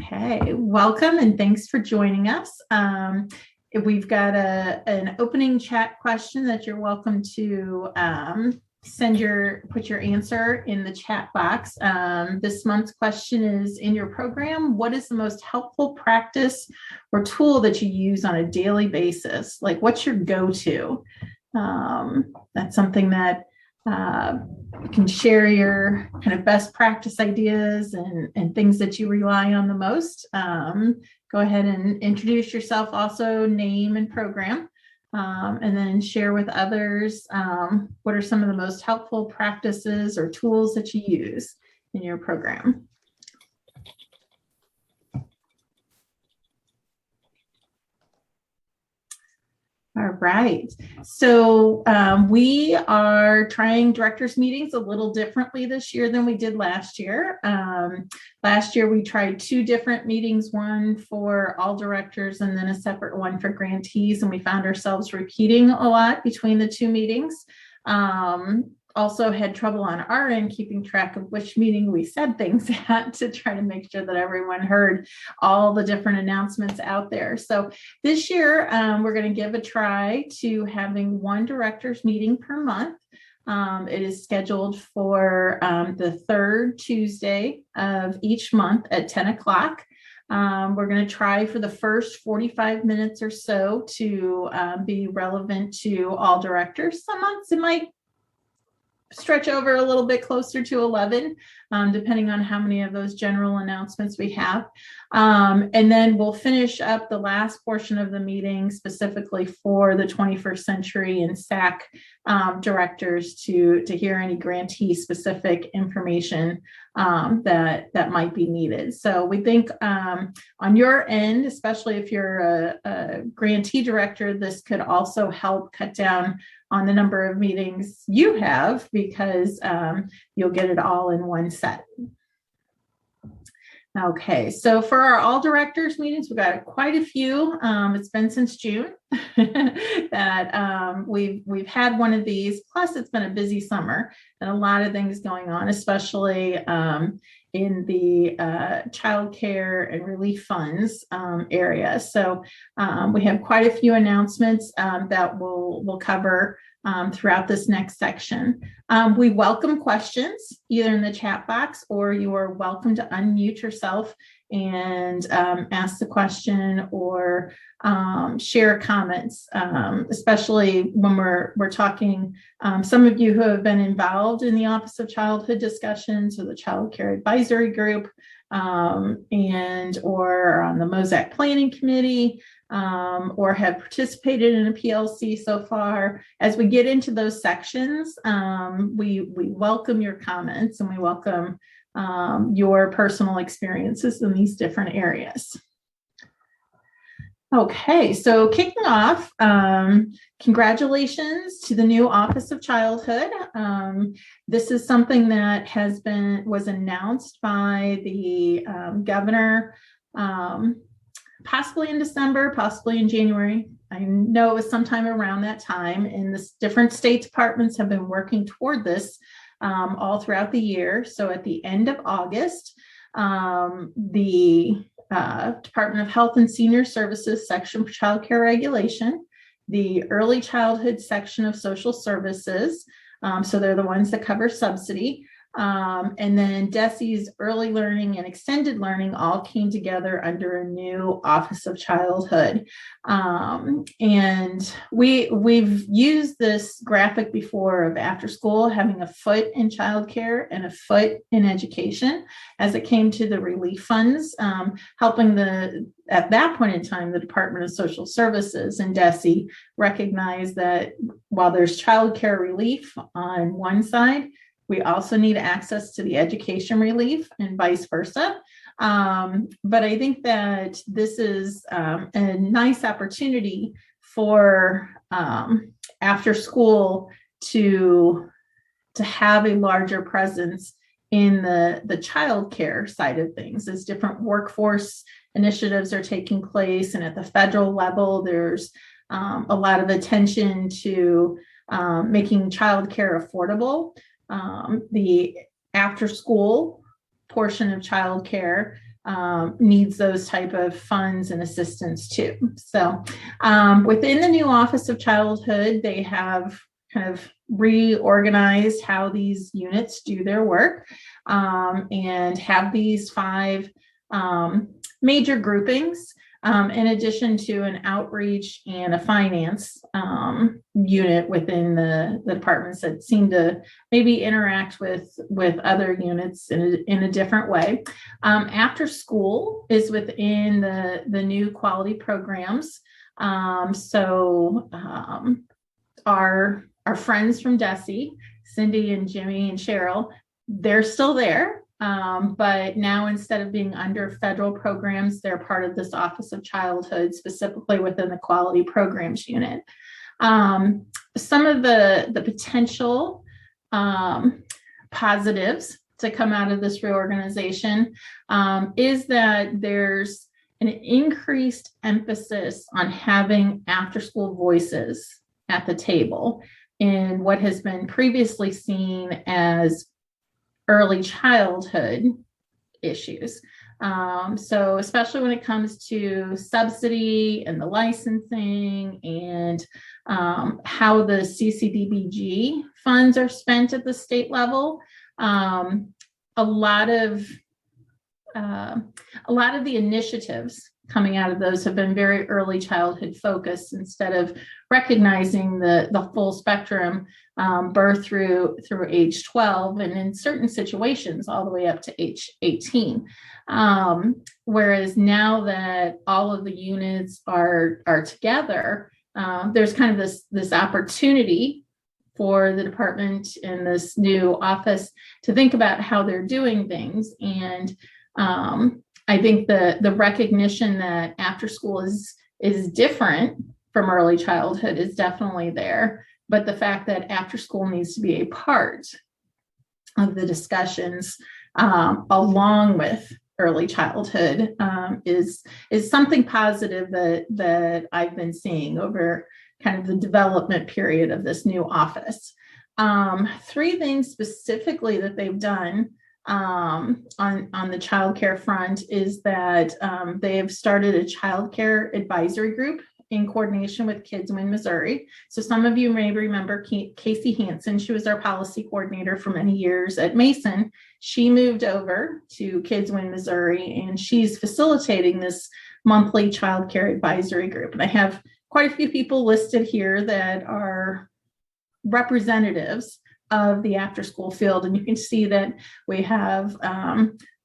Okay, welcome and thanks for joining us. We've got an opening chat question that you're welcome to put your answer in the chat box. This month's question is, in your program, what is the most helpful practice or tool that you use on a daily basis? Like, what's your go-to? That's something that you can share your kind of best practice ideas and things that you rely on the most. Go ahead and introduce yourself, also name and program, and then share with others what are some of the most helpful practices or tools that you use in your program. All right, so we are trying directors meetings a little differently this year than we did last year. Last year we tried two different meetings, one for all directors and then a separate one for grantees, and we found ourselves repeating a lot between the two meetings. Also had trouble on our end keeping track of which meeting we said things at to try to make sure that everyone heard all the different announcements out there. So this year, we're going to give a try to having one directors meeting per month. It is scheduled for the third Tuesday of each month at 10 o'clock. We're going to try for the first 45 minutes or so to be relevant to all directors. Some months it might stretch over a little bit closer to 11, depending on how many of those general announcements we have. And then we'll finish up the last portion of the meeting specifically for the 21st century and SAC directors to hear any grantee specific information that might be needed. So we think on your end, especially if you're a grantee director, this could also help cut down on the number of meetings you have because you'll get it all in one set. Okay, so for our all directors meetings, we've got quite a few. It's been since June that we've had one of these. Plus, it's been a busy summer and a lot of things going on, especially in the child care and relief funds area. So we have quite a few announcements that we'll cover throughout this next section. We welcome questions either in the chat box, or you are welcome to unmute yourself and ask the question or share comments, especially when we're talking. Some of you who have been involved in the Office of Childhood discussions or the Child Care Advisory Group and or on the Mosaic Planning Committee, or have participated in a PLC so far. As we get into those sections, we welcome your comments and we welcome your personal experiences in these different areas. Okay, so kicking off, congratulations to the new Office of Childhood. This is something that was announced by the governor, possibly in December, possibly in January. I know it was sometime around that time, and the different state departments have been working toward this all throughout the year. So at the end of August, the Department of Health and Senior Services section for Child Care Regulation, the Early Childhood section of Social Services, so they're the ones that cover subsidy, and then DESE's Early Learning and Extended Learning all came together under a new Office of Childhood. And we've used this graphic before of after school having a foot in childcare and a foot in education as it came to the relief funds, helping at that point in time, the Department of Social Services and DESE recognize that while there's childcare relief on one side, we also need access to the education relief and vice versa. But I think that this is a nice opportunity for after school to have a larger presence in the child care side of things as different workforce initiatives are taking place. And at the federal level, there's a lot of attention to making childcare affordable. The after school portion of childcare needs those type of funds and assistance too. So within the new Office of Childhood, they have kind of reorganized how these units do their work, and have these 5 major groupings, in addition to an outreach and a finance unit within the departments that seem to maybe interact with other units in a different way. After school is within the new quality programs. Our friends from DESE, Cindy and Jimmy and Cheryl, they're still there. But now, instead of being under federal programs, they're part of this Office of Childhood, specifically within the Quality Programs Unit. Some of the potential positives to come out of this reorganization is that there's an increased emphasis on having after-school voices at the table in what has been previously seen as early childhood issues. So especially when it comes to subsidy and the licensing and how the CCDBG funds are spent at the state level, a lot of the initiatives coming out of those have been very early childhood focused, instead of recognizing the full spectrum, birth through age 12, and in certain situations all the way up to age 18. Whereas now that all of the units are together, there's kind of this opportunity for the department in this new office to think about how they're doing things. And I think the recognition that after school is different from early childhood is definitely there, but the fact that after school needs to be a part of the discussions along with early childhood is something positive that I've been seeing over kind of the development period of this new office. 3 things specifically that they've done on the childcare front is that they have started a childcare advisory group in coordination with Kids Win Missouri. So some of you may remember Casey Hansen. She was our policy coordinator for many years at MASN. She moved over to Kids Win Missouri, and she's facilitating this monthly childcare advisory group. And I have quite a few people listed here that are representatives of the after school field. And you can see that we have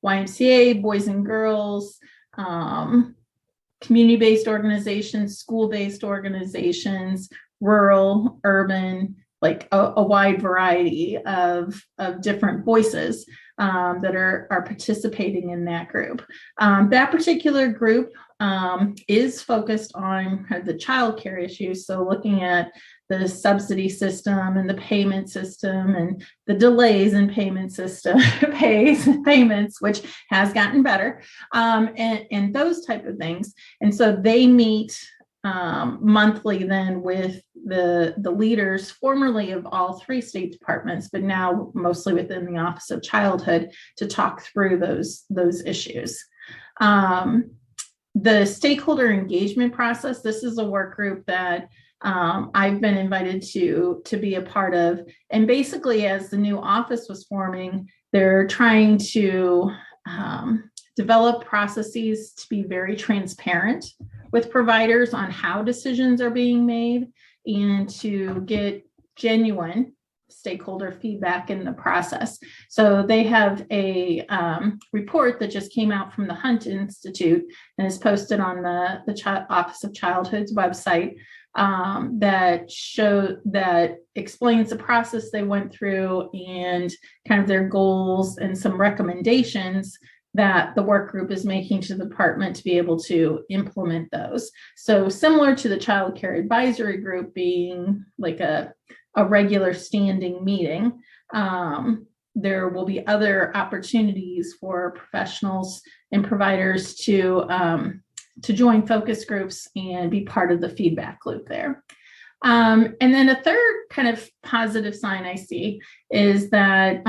YMCA, Boys and Girls, community-based organizations, school-based organizations, rural, urban, like a wide variety of different voices that are participating in that group. That particular group is focused on kind of the childcare issues. So looking at the subsidy system and the payment system and the delays in payment system, payments, which has gotten better, and those type of things. And so they meet monthly then with the leaders formerly of all 3 state departments, but now mostly within the Office of Childhood, to talk through those issues. The stakeholder engagement process, this is a work group that I've been invited to be a part of. And basically, as the new office was forming, they're trying to develop processes to be very transparent with providers on how decisions are being made, and to get genuine stakeholder feedback in the process. So they have a report that just came out from the Hunt Institute and is posted on the Office of Childhood's website, that explains the process they went through and kind of their goals and some recommendations that the work group is making to the department to be able to implement those. So similar to the child care advisory group being like a regular standing meeting, there will be other opportunities for professionals and providers to join focus groups and be part of the feedback loop there. And then a third kind of positive sign I see is that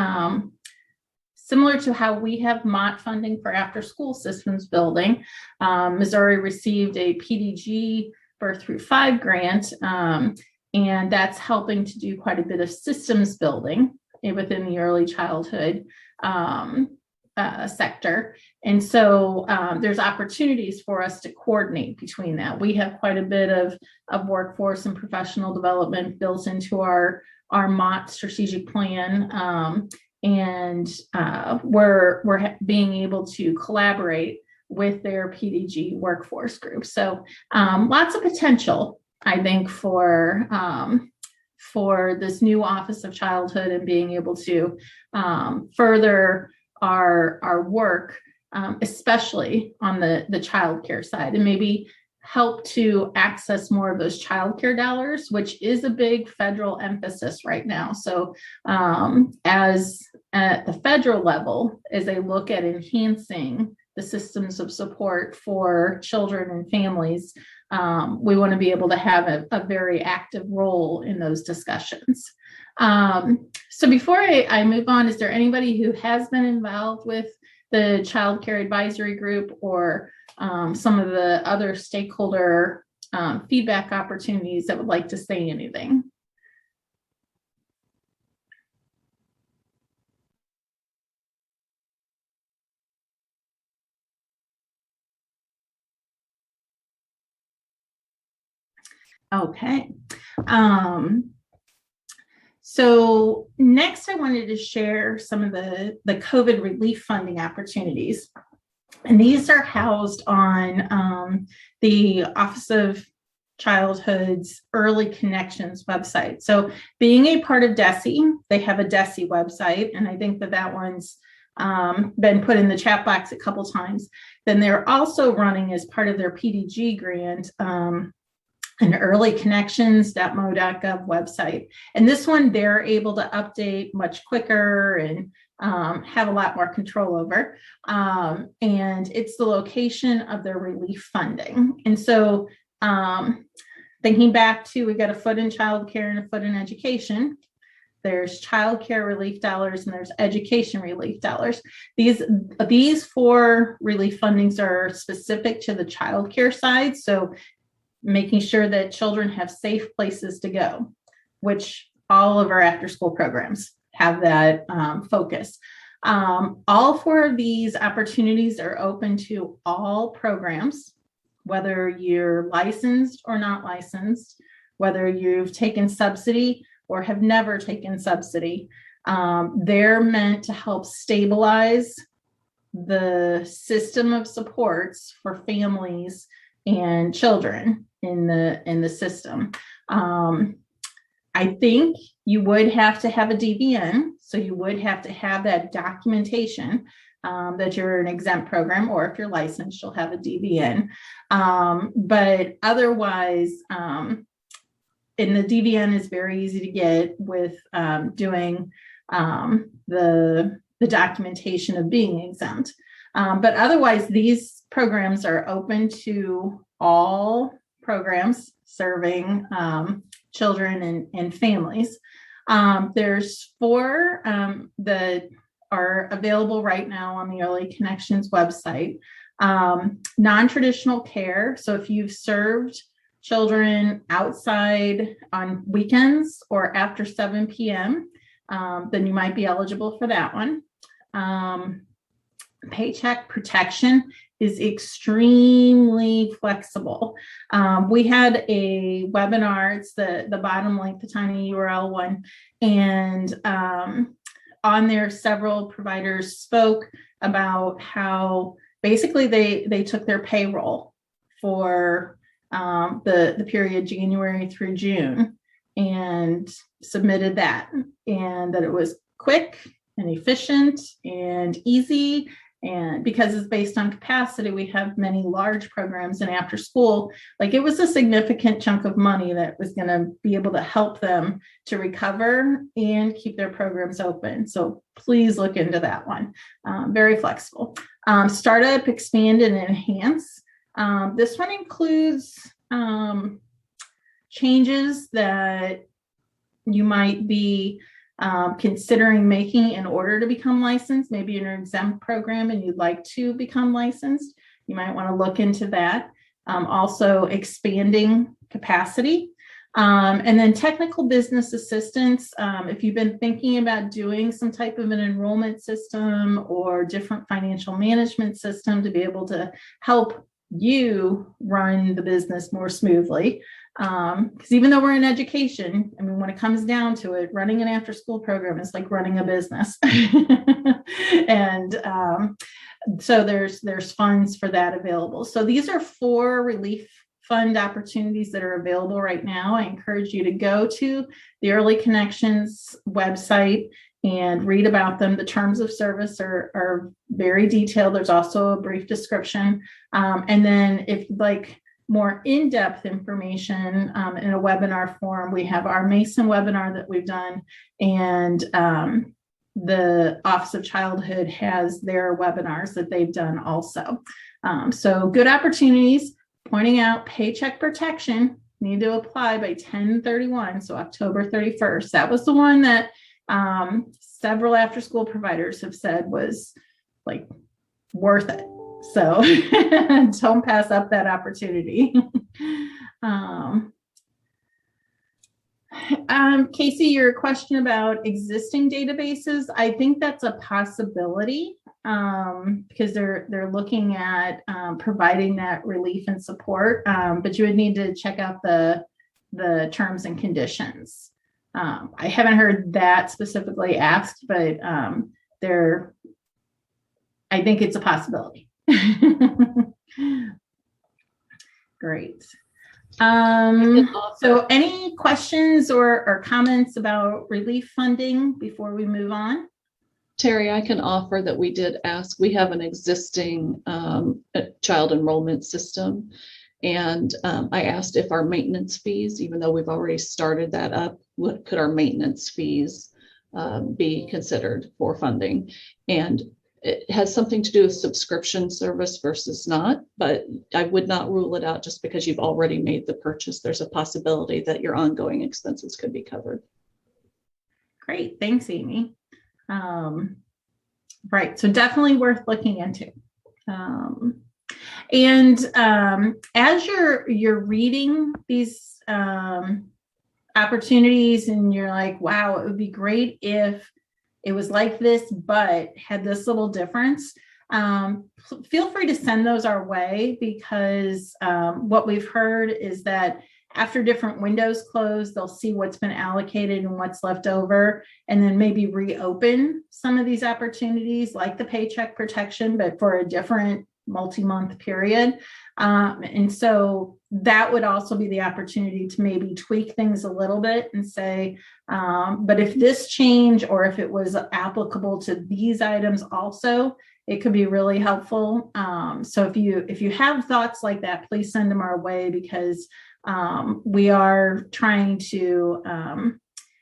similar to how we have MOT funding for after school systems building. Missouri received a PDG Birth Through 5 grant, and that's helping to do quite a bit of systems building within the early childhood sector. And so there's opportunities for us to coordinate between that. We have quite a bit of workforce and professional development built into our MOT strategic plan. And we're being able to collaborate with their PDG workforce group. So lots of potential, I think, for this new Office of Childhood and being able to further our work, especially on the child care side, and maybe help to access more of those child care dollars, which is a big federal emphasis right now. So as at the federal level, as they look at enhancing the systems of support for children and families, we want to be able to have a very active role in those discussions. So before I move on, is there anybody who has been involved with the Child Care Advisory Group or some of the other stakeholder feedback opportunities that would like to say anything? Okay. So next I wanted to share some of the COVID relief funding opportunities. And these are housed on the Office of Childhood's Early Connections website. So being a part of DESE, they have a DESE website, and I think that one's been put in the chat box a couple times. Then they're also running as part of their PDG grant an earlyconnections.mo.gov website. And this one, they're able to update much quicker and have a lot more control over. And it's the location of their relief funding. And so thinking back to, we've got a foot in childcare and a foot in education. There's childcare relief dollars and there's education relief dollars. These four relief fundings are specific to the childcare side. So making sure that children have safe places to go, which all of our after school programs have that focus. All four of these opportunities are open to all programs, whether you're licensed or not licensed, whether you've taken subsidy or have never taken subsidy. They're meant to help stabilize the system of supports for families and children in the system. I think you would have to have a DVN, so you would have to have that documentation that you're an exempt program, or if you're licensed, you'll have a DVN. But otherwise, and the DVN is very easy to get with doing the documentation of being exempt. But otherwise, these programs are open to all programs serving children and families. There's four that are available right now on the Early Connections website. Non-traditional care. So if you've served children outside on weekends or after 7 p.m., then you might be eligible for that one. Paycheck protection is extremely flexible. We had a webinar, it's the bottom link, the tiny URL one, and on there several providers spoke about how basically they took their payroll for the period January through June and submitted that, and that it was quick and efficient and easy. And because it's based on capacity, we have many large programs in after school. Like, it was a significant chunk of money that was going to be able to help them to recover and keep their programs open. So please look into that one. Very flexible. Startup, expand, and enhance. This one includes changes that you might be considering making in order to become licensed. Maybe you're in an exempt program and you'd like to become licensed. You might want to look into that. Also expanding capacity. And then technical business assistance. If you've been thinking about doing some type of an enrollment system or different financial management system to be able to help you run the business more smoothly. Because even though we're in education, I mean, when it comes down to it, running an after-school program is like running a business. And so there's funds for that available. So these are 4 relief fund opportunities that are available right now. I encourage you to go to the Early Connections website and read about them. The terms of service are very detailed. There's also a brief description. And then if you'd like more in-depth information in a webinar form, we have our MASN webinar that we've done, and the Office of Childhood has their webinars that they've done also. So good opportunities. Pointing out paycheck protection, need to apply by 10/31, so October 31st. That was the one that several after-school providers have said was like worth it. So don't pass up that opportunity. Casey, your question about existing databases, I think that's a possibility because they're looking at providing that relief and support, but you would need to check out the terms and conditions. I haven't heard that specifically asked, but I think it's a possibility. Great. So any questions or comments about relief funding before we move on? Terry, I can offer that we did ask, we have an existing child enrollment system. And I asked if our maintenance fees, even though we've already started that up, could our maintenance fees be considered for funding? And it has something to do with subscription service versus not, but I would not rule it out just because you've already made the purchase. There's a possibility that your ongoing expenses could be covered. Great, thanks, Amy. Right, so definitely worth looking into. As you're reading these opportunities and you're like, wow, it would be great if it was like this, but had this little difference, feel free to send those our way, because what we've heard is that after different windows close, they'll see what's been allocated and what's left over, and then maybe reopen some of these opportunities like the paycheck protection, but for a different multi-month period. And so that would also be the opportunity to maybe tweak things a little bit and say, but if this change, or if it was applicable to these items also, it could be really helpful. So if you have thoughts like that, please send them our way, because we are trying to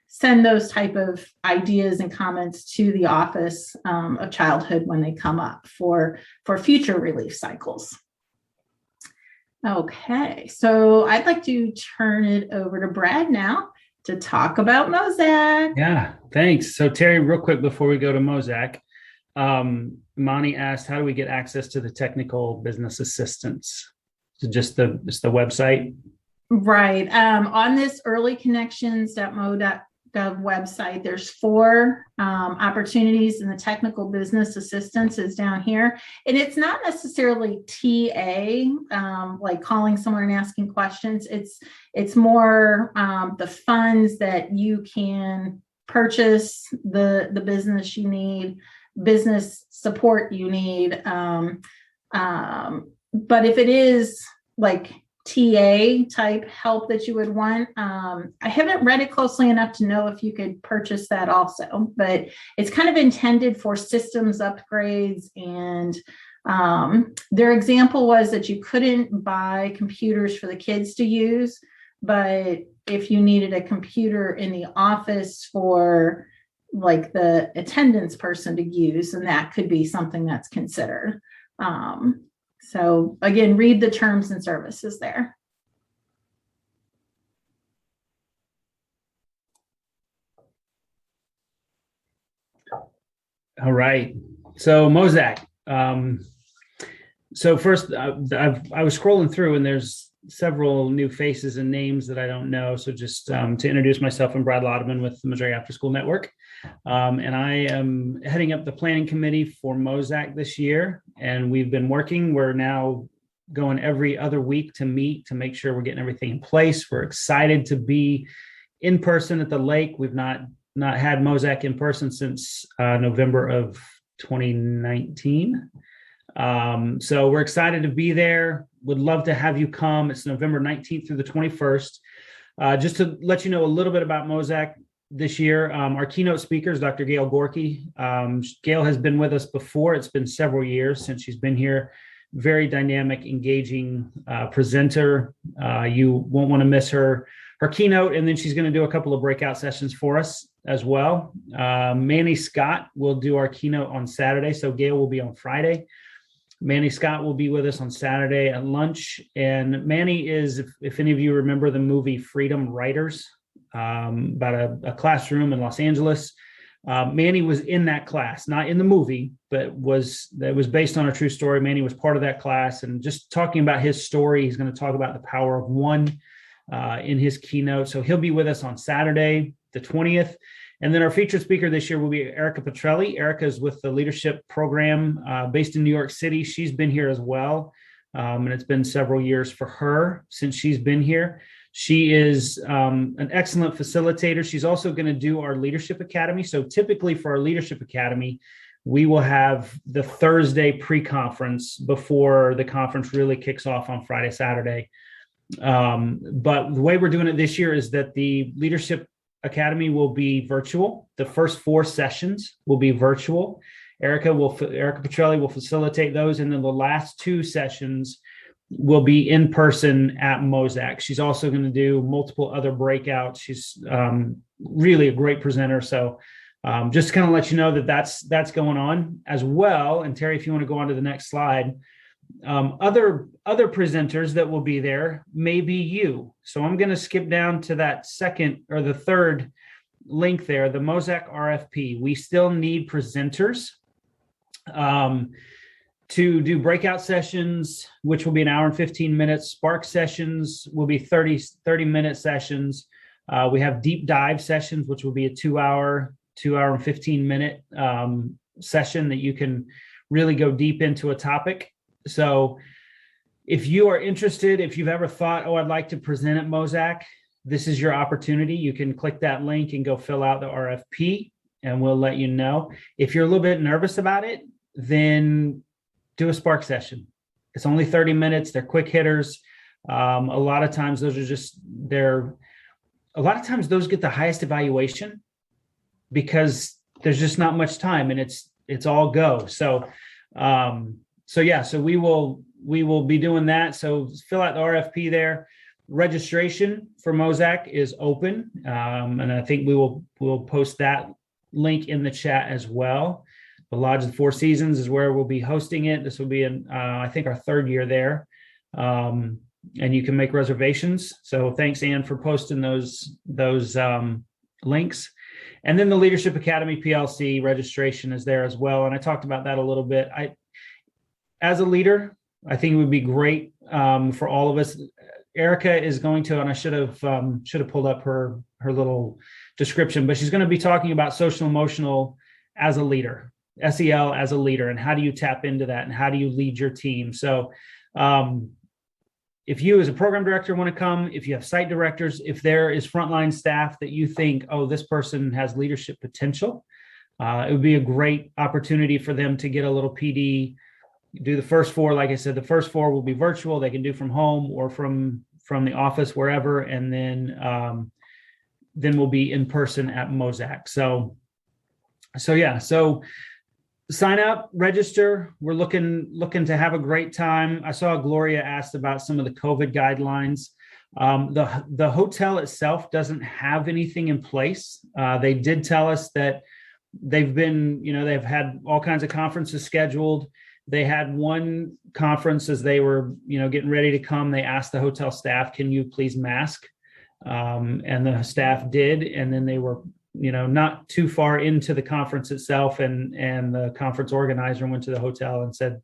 send those type of ideas and comments to the Office of Childhood when they come up for future relief cycles. Okay, so I'd like to turn it over to Brad now to talk about Mosaic. Yeah, thanks. So Terry, real quick before we go to Mosaic, Monty asked, how do we get access to the technical business assistance? So just the website? Right. On this earlyconnections.mo.gov website, there's 4 opportunities, and the technical business assistance is down here. And it's not necessarily TA, like calling someone and asking questions. It's more the funds that you can purchase, the business you need, business support you need. But if it is like TA type help that you would want, I haven't read it closely enough to know if you could purchase that also, but it's kind of intended for systems upgrades. And their example was that you couldn't buy computers for the kids to use, but if you needed a computer in the office for like the attendance person to use, and that could be something that's considered. So again, read the terms and services there. All right. So Mosaic. So first, I was scrolling through, and there's several new faces and names that I don't know. So just to introduce myself, I'm Brad Laudeman with the Missouri After School Network. And I am heading up the planning committee for Mosaic this year. And we've been working. We're now going every other week to meet to make sure we're getting everything in place. We're excited to be in person at the lake. We've not had Mosaic in person since November of 2019. So we're excited to be there. Would love to have you come. It's November 19th through the 21st. Just to let you know a little bit about Mosaic this year, our keynote speaker is Dr. Gail Gorky. Gail has been with us before. It's been several years since she's been here. Very dynamic, engaging presenter. You won't want to miss her keynote, and then she's going to do a couple of breakout sessions for us as well. Manny Scott will do our keynote on Saturday, so Gail will be on Friday. Manny Scott will be with us on Saturday at lunch. And Manny is, if any of you remember the movie Freedom Writers, about a classroom in Los Angeles. Manny was in that class, not in the movie, but that was based on a true story. Manny was part of that class, and just talking about his story, he's going to talk about the power of one in his keynote. So he'll be with us on Saturday, the 20th. And then our featured speaker this year will be Erica Petrelli. Erica is with the leadership program based in New York City. She's been here as well. And it's been several years for her since she's been here. She is an excellent facilitator. She's also going to do our Leadership Academy. So typically for our Leadership Academy, we will have the Thursday pre-conference before the conference really kicks off on Friday, Saturday. But the way we're doing it this year is that the Leadership Academy will be virtual. The first 4 sessions will be virtual. Erica Petrelli will facilitate those, and then the last 2 sessions will be in person at Mosaic. She's also going to do multiple other breakouts. She's really a great presenter. So just to kind of let you know that that's going on as well. And Terry, if you want to go on to the next slide, other presenters that will be there may be you. So I'm going to skip down to that second or the third link there, the Mosaic RFP. We still need presenters to do breakout sessions, which will be an hour and 15 minutes. Spark sessions will be 30-minute sessions. We have deep dive sessions, which will be a 2 hour and 15-minute session that you can really go deep into a topic. So if you are interested, if you've ever thought, I'd like to present at Mosaic, this is your opportunity. You can click that link and go fill out the RFP, and we'll let you know. If you're a little bit nervous about it, then do a Spark session. It's only 30 minutes. They're quick hitters. A lot of times those get the highest evaluation because there's just not much time, and it's all go. So we will be doing that. So fill out the RFP there. Registration for Mosaic is open. And I think we'll post that link in the chat as well. The Lodge of the Four Seasons is where we'll be hosting it. This will be I think our 3rd year there. And you can make reservations. So thanks, Ann, for posting those links. And then the Leadership Academy PLC registration is there as well. And I talked about that a little bit. As a leader, I think it would be great for all of us. Erica is going to, and I should have pulled up her little description, but she's going to be talking about social emotional as a leader, SEL as a leader, and how do you tap into that, and how do you lead your team? So if you as a program director want to come, if you have site directors, if there is frontline staff that you think, this person has leadership potential, it would be a great opportunity for them to get a little PD. Do the first 4, like I said, the first 4 will be virtual. They can do from home or from the office, wherever, and then we'll be in person at Mosaic. So sign up, register. We're looking to have a great time. I saw Gloria asked about some of the COVID guidelines. The hotel itself doesn't have anything in place. They did tell us that they've had all kinds of conferences scheduled. They had one conference as they were, getting ready to come. They asked the hotel staff, "Can you please mask?" And the staff did, and then they were not too far into the conference itself, and the conference organizer went to the hotel and said,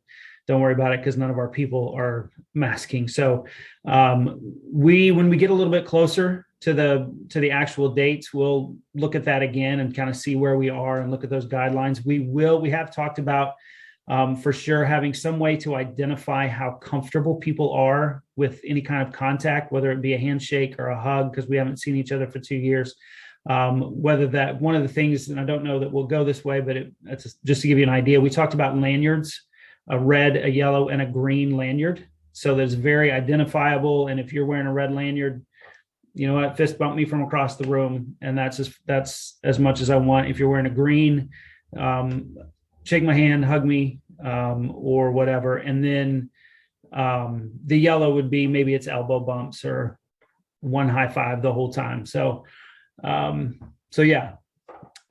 don't worry about it because none of our people are masking. So when we get a little bit closer to the actual dates, we'll look at that again and kind of see where we are and look at those guidelines. We have talked about for sure having some way to identify how comfortable people are with any kind of contact, whether it be a handshake or a hug, because we haven't seen each other for 2 years. Whether that, one of the things, and I don't know that we'll go this way, but it's just to give you an idea, we talked about lanyards, a red, a yellow, and a green lanyard. So that's very identifiable. And if you're wearing a red lanyard, you know what, fist bump me from across the room. And that's as much as I want. If you're wearing a green, shake my hand, hug me, or whatever. And then the yellow would be maybe it's elbow bumps or one high five the whole time. So yeah.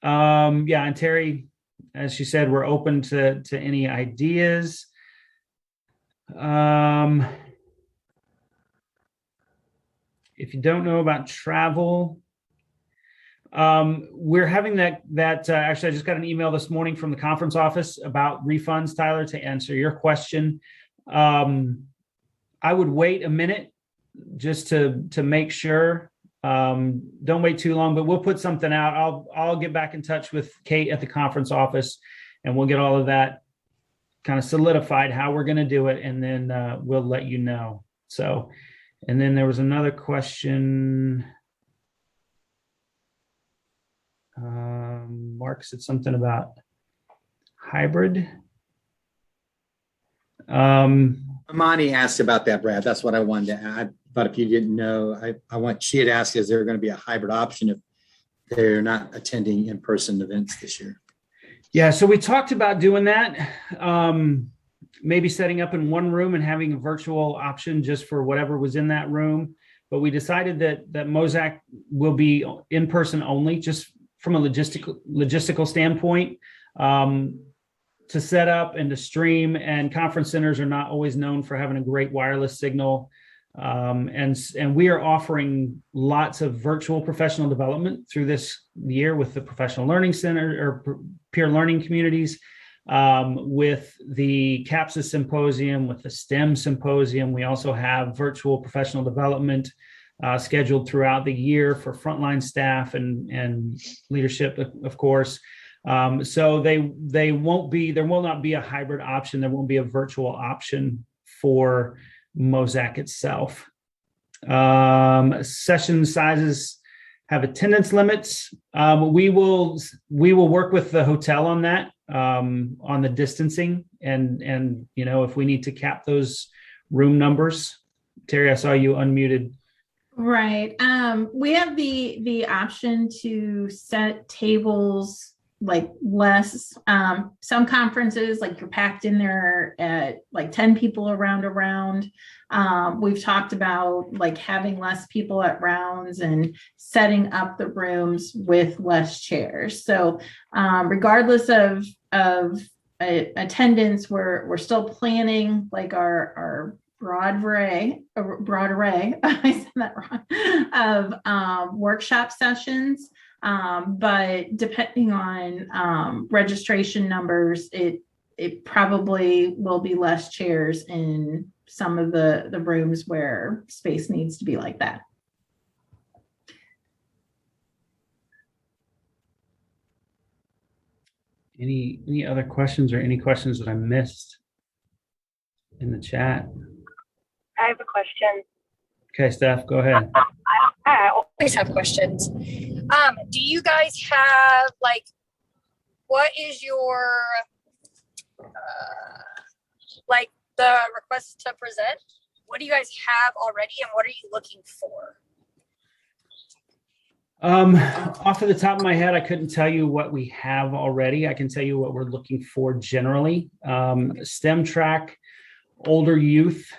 And Terry, as she said, we're open to any ideas. If you don't know about travel, we're having that actually, I just got an email this morning from the conference office about refunds, Tyler, to answer your question. I would wait a minute just to make sure. Don't wait too long, but we'll put something out. I'll get back in touch with Kate at the conference office, and we'll get all of that kind of solidified, how we're going to do it. And then we'll let you know. So, and then there was another question. Mark said something about hybrid. Amani asked about that, Brad. That's what I wanted to add. But if you didn't know, she had asked, is there going to be a hybrid option if they're not attending in-person events this year? Yeah, so we talked about doing that, maybe setting up in one room and having a virtual option just for whatever was in that room. But we decided that Mosaic will be in-person only, just from a logistical standpoint, to set up and to stream. And conference centers are not always known for having a great wireless signal. And we are offering lots of virtual professional development through this year with the Professional Learning Center or peer learning communities, with the CAPSA Symposium, with the STEM Symposium. We also have virtual professional development scheduled throughout the year for frontline staff and leadership, of course. So there will not be a hybrid option. There won't be a virtual option for Mosaic itself. Session sizes have attendance limits. We will work with the hotel on that, on the distancing, and if we need to cap those room numbers. Terry, I saw you unmuted. Right. We have the option to set tables like less. Some conferences, like you're packed in there at like 10 people around. We've talked about like having less people at rounds and setting up the rooms with less chairs. So regardless of attendance, we're still planning like our broad array, I said that wrong, of workshop sessions. But depending on registration numbers, it probably will be less chairs in some of the rooms where space needs to be like that. Any other questions, or any questions that I missed in the chat? I have a question. Okay, Steph, go ahead. I always have questions. Do you guys have what is your the request to present? What do you guys have already, and what are you looking for? Off of the top of my head, I couldn't tell you what we have already. I can tell you what we're looking for generally. STEM track, older youth,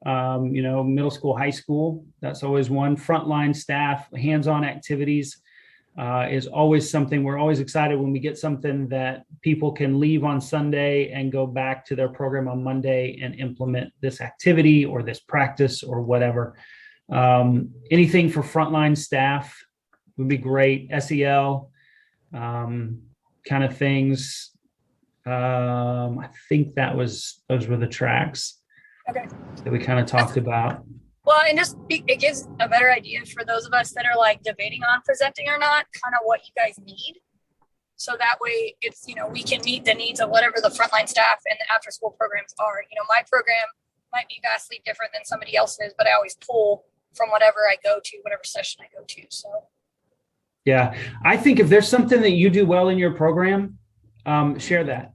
middle school, high school. That's always one. Frontline staff, hands-on activities is always something. We're always excited when we get something that people can leave on Sunday and go back to their program on Monday and implement this activity or this practice or whatever. Anything for frontline staff would be great. SEL, kind of things. I think those were the tracks that we kind of talked about. Well, and it gives a better idea for those of us that are like debating on presenting or not, kind of what you guys need. So that way it's, we can meet the needs of whatever the frontline staff and the after school programs are. My program might be vastly different than somebody else's, but I always pull from whatever I go to, whatever session I go to. So. Yeah, I think if there's something that you do well in your program, share that.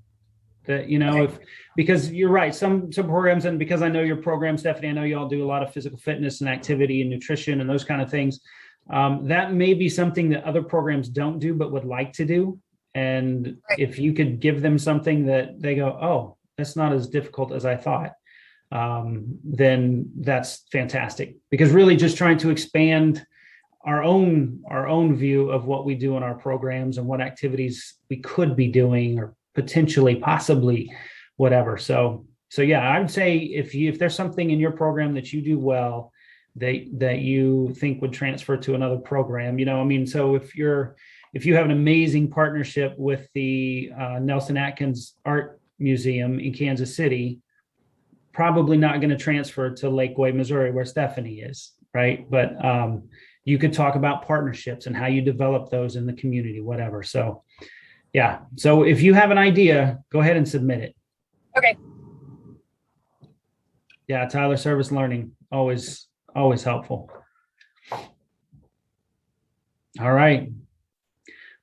Because you're right, some programs, and because I know your program, Stephanie, I know you all do a lot of physical fitness and activity and nutrition and those kind of things. That may be something that other programs don't do, but would like to do. And if you could give them something that they go, oh, that's not as difficult as I thought, then that's fantastic. Because really just trying to expand our own view of what we do in our programs and what activities we could be doing or potentially, possibly, whatever. So yeah, I would say if there's something in your program that you do well that you think would transfer to another program, so if you have an amazing partnership with the Nelson Atkins Art Museum in Kansas City, probably not going to transfer to Lakeway, Missouri, where Stephanie is, right? But you could talk about partnerships and how you develop those in the community, whatever. So yeah. So if you have an idea, go ahead and submit it. Okay. Yeah. Tyler Service Learning, always helpful. All right.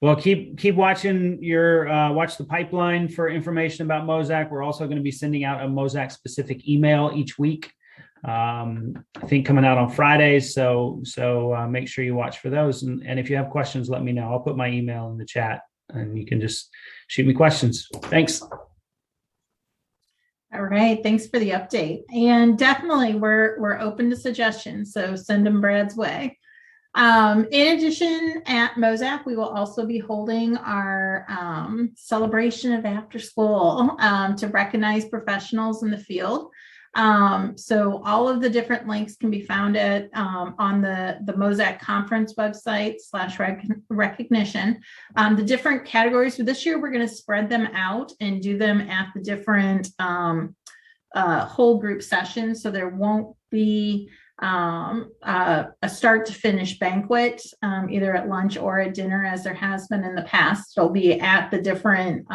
Well, keep watching watch the pipeline for information about Mosaic. We're also going to be sending out a Mosaic specific email each week. I think coming out on Fridays. So make sure you watch for those. And if you have questions, let me know. I'll put my email in the chat and you can just shoot me questions. Thanks. All right. Thanks for the update. And definitely we're open to suggestions. So send them Brad's way. In addition, at Mosaic, we will also be holding our celebration of after school to recognize professionals in the field. So all of the different links can be found on the Mosaic conference website /recognition. The different categories for this year, we're going to spread them out and do them at the different whole group sessions. So there won't be a start to finish banquet, either at lunch or at dinner, as there has been in the past. It'll be at the different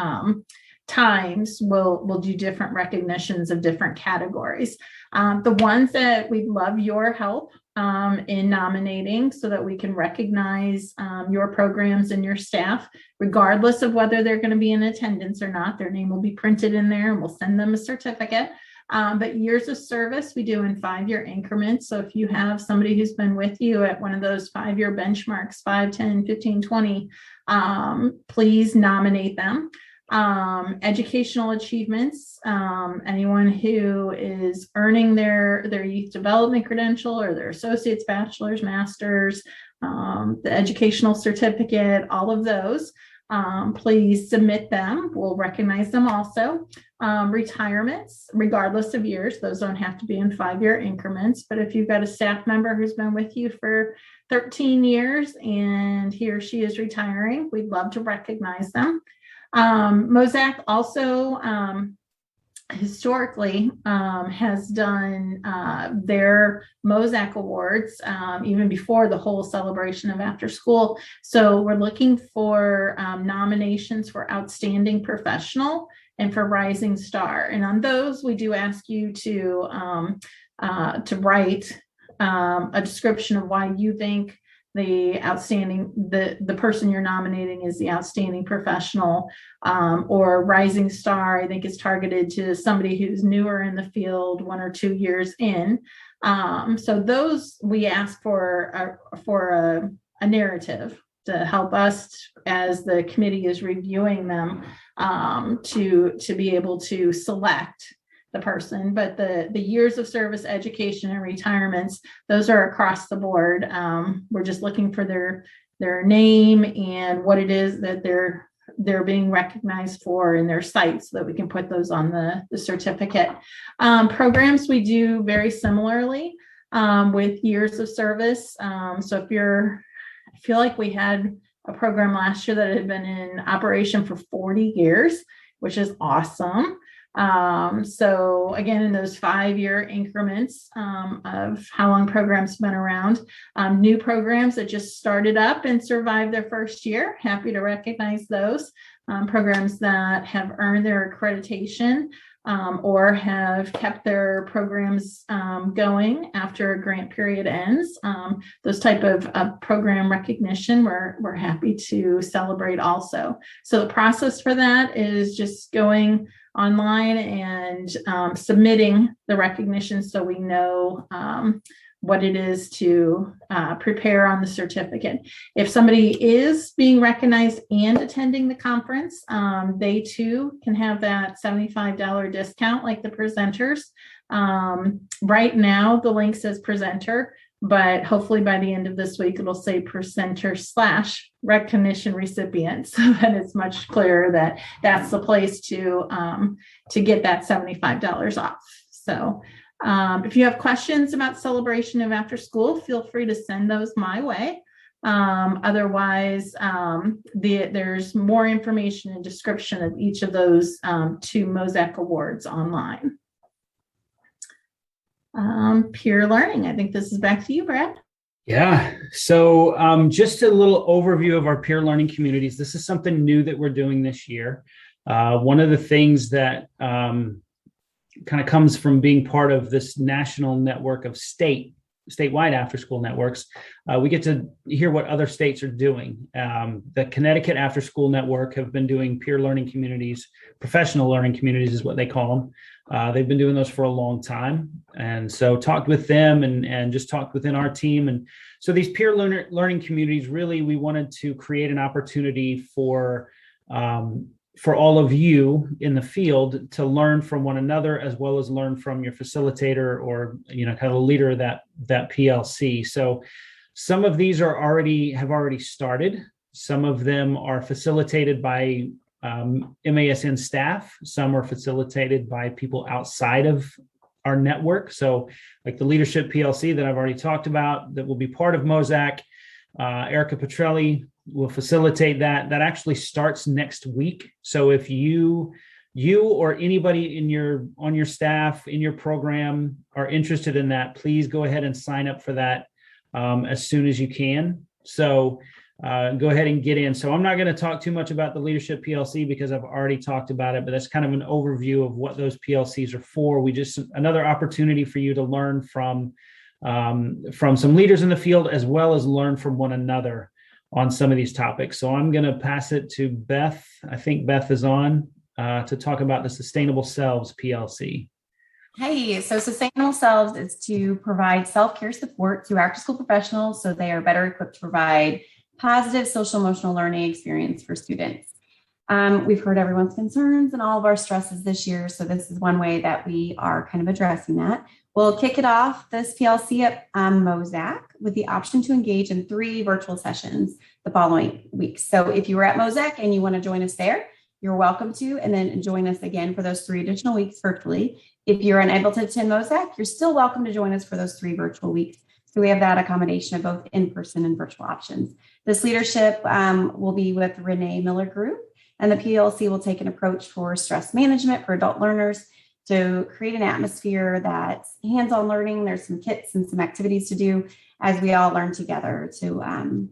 times. We'll do different recognitions of different categories. The ones that we'd love your help in nominating so that we can recognize your programs and your staff, regardless of whether they're going to be in attendance or not. Their name will be printed in there and we'll send them a certificate. But years of service, we do in 5-year increments. So if you have somebody who's been with you at one of those 5-year benchmarks, 5, 10, 15, 20, please nominate them. Educational achievements, anyone who is earning their youth development credential or their associate's, bachelor's, master's, the educational certificate, all of those. Please submit them. We'll recognize them also. Retirements, regardless of years, those don't have to be in 5-year increments. But if you've got a staff member who's been with you for 13 years and he or she is retiring, we'd love to recognize them. Mosaic also historically has done their Mosaic Awards even before the whole celebration of after school. So we're looking for nominations for Outstanding Professional and for Rising Star. And on those, we do ask you to write a description of why you think the person you're nominating is the outstanding professional, or Rising Star, I think is targeted to somebody who's newer in the field, 1 or 2 years in. So those we ask for a narrative to help us as the committee is reviewing them to be able to select the person. But the years of service, education, and retirements, those are across the board. We're just looking for their name and what it is that they're being recognized for in their site so that we can put those on the certificate. Programs we do very similarly with years of service. So if I feel like we had a program last year that had been in operation for 40 years, which is awesome. So again, in those 5-year increments of how long programs have been around, new programs that just started up and survived their first year, happy to recognize those. Programs that have earned their accreditation or have kept their programs going after a grant period ends. Those type of program recognition, we're happy to celebrate also. So the process for that is just going online and submitting the recognition so we know what it is to prepare on the certificate. If somebody is being recognized and attending the conference, they too can have that $75 discount like the presenters. Right now, the link says presenter, but hopefully by the end of this week, it'll say presenter/recognition recipient, so that it's much clearer that that's the place to get that $75 off. So if you have questions about celebration of after school, feel free to send those my way. Otherwise, there's more information and description of each of those 2 Mosaic Awards online. Peer learning. I think this is back to you, Brad. Yeah. So just a little overview of our peer learning communities. This is something new that we're doing this year. One of the things that kind of comes from being part of this national network of statewide after-school networks, we get to hear what other states are doing. The Connecticut After-School Network have been doing peer learning communities, professional learning communities is what they call them. They've been doing those for a long time. And so talked with them and just talked within our team. And so these peer learning communities, really, we wanted to create an opportunity for all of you in the field to learn from one another, as well as learn from your facilitator or, kind of the leader of that PLC. So some of these have already started. Some of them are facilitated by MASN staff. Some are facilitated by people outside of our network. So like the Leadership PLC that I've already talked about, that will be part of Mosaic, Erica Petrelli will facilitate that. That actually starts next week. So if you or anybody on your staff, in your program are interested in that, please go ahead and sign up for that as soon as you can. So go ahead and get in. So I'm not going to talk too much about the Leadership PLC because I've already talked about it, but that's kind of an overview of what those PLCs are for. Another opportunity for you to learn from some leaders in the field, as well as learn from one another on some of these topics. So I'm going to pass it to Beth. I think Beth is on to talk about the Sustainable Selves PLC. Hey, so Sustainable Selves is to provide self-care support to after-school professionals so they are better equipped to provide positive social emotional learning experience for students. We've heard everyone's concerns and all of our stresses this year, so this is one way that we are kind of addressing that. We'll kick it off, this PLC at Mosaic, with the option to engage in 3 virtual sessions the following weeks. So if you were at Mosaic and you want to join us there, you're welcome to, and then join us again for those 3 additional weeks virtually. If you're unable to attend Mosaic, you're still welcome to join us for those 3 virtual weeks. So we have that accommodation of both in-person and virtual options. This leadership will be with Renee Miller Group, and the PLC will take an approach for stress management for adult learners to create an atmosphere that's hands-on learning. There's some kits and some activities to do as we all learn together to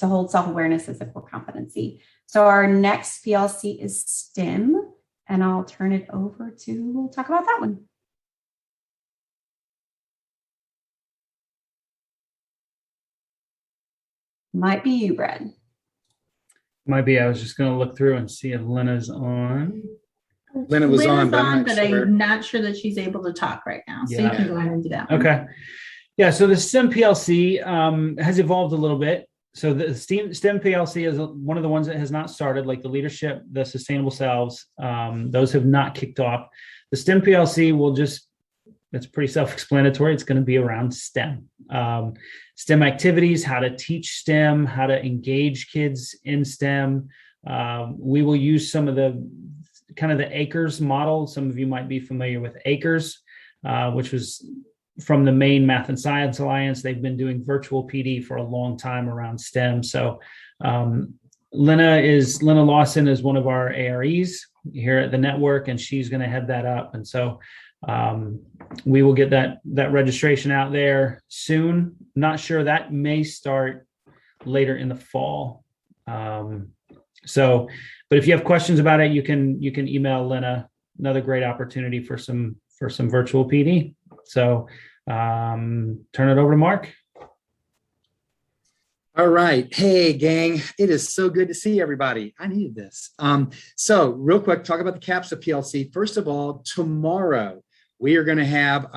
hold self-awareness as a core competency. So our next PLC is STEM, and I'll turn it over to talk about that one. Might be you, Brad. Might be. I was just going to look through and see if Lena's on. Lena was on, but I'm not sure that she's able to talk right now. So you can go ahead and do that. Okay. Yeah. So the STEM PLC has evolved a little bit. So the STEM PLC is one of the ones that has not started, like the Leadership, the Sustainable Selves. Those have not kicked off. The STEM PLC will it's pretty self-explanatory. It's going to be around STEM. STEM activities, how to teach STEM, how to engage kids in STEM. We will use some of the ACRES model. Some of you might be familiar with ACRES, which was from the main Math and Science Alliance. They've been doing virtual PD for a long time around STEM. So Lena Lawson is one of our AREs here at the network, and she's going to head that up. And so we will get that registration out there soon. Not sure, that may start later in the fall. But if you have questions about it, you can email Lena. Another great opportunity for some virtual PD. So turn it over to Mark. All right. Hey, gang. It is so good to see everybody. I needed this. So real quick, talk about the CAPSA PLC. First of all, tomorrow we are going to have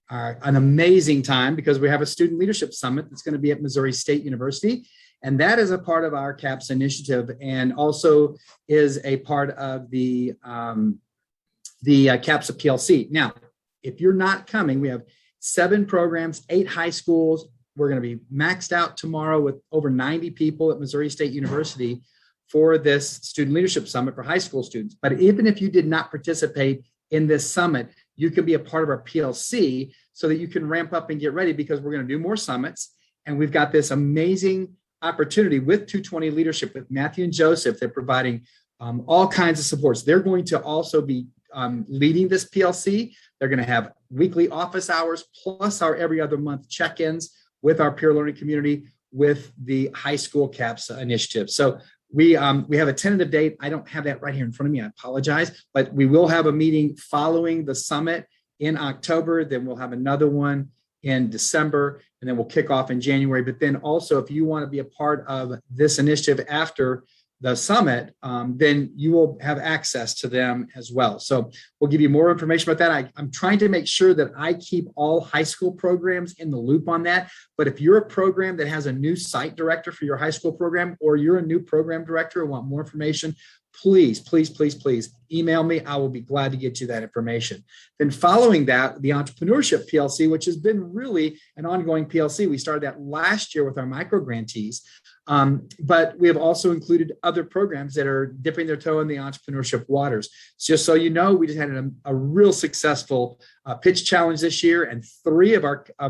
an amazing time because we have a student leadership summit that's going to be at Missouri State University. And that is a part of our CAPS initiative and also is a part of the CAPSA PLC. Now, if you're not coming, we have 7 programs, 8 high schools. We're going to be maxed out tomorrow with over 90 people at Missouri State University for this student leadership summit for high school students. But even if you did not participate in this summit, you can be a part of our PLC so that you can ramp up and get ready, because we're going to do more summits. And we've got this amazing opportunity with 220 Leadership with Matthew and Joseph. They're providing all kinds of supports. They're going to also be leading this PLC. They're going to have weekly office hours plus our every other month check-ins with our peer learning community with the high school CAPSA initiative. So we have a tentative date. I don't have that right here in front of me. I apologize, but we will have a meeting following the summit in October. Then we'll have another one in December, and then we'll kick off in January. But then also, if you want to be a part of this initiative after the summit, then you will have access to them as well. So we'll give you more information about that. I'm trying to make sure that I keep all high school programs in the loop on that. But if you're a program that has a new site director for your high school program, or you're a new program director and want more information, please email me. I will be glad to get you that information. Then following that, the Entrepreneurship PLC, which has been really an ongoing PLC. We started that last year with our micro grantees. But we have also included other programs that are dipping their toe in the entrepreneurship waters. Just so you know, we just had a real successful pitch challenge this year, and 3 of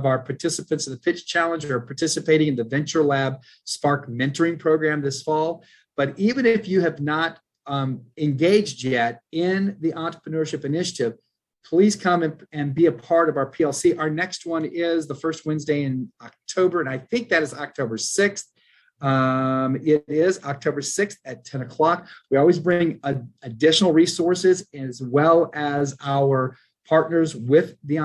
our participants in the pitch challenge are participating in the Venture Lab Spark mentoring program this fall. But even if you have not engaged yet in the entrepreneurship initiative, please come and be a part of our PLC. Our next one is the first Wednesday in October, and I think that is October 6th. It is October 6th at 10 o'clock. We always bring additional resources, as well as our partners with the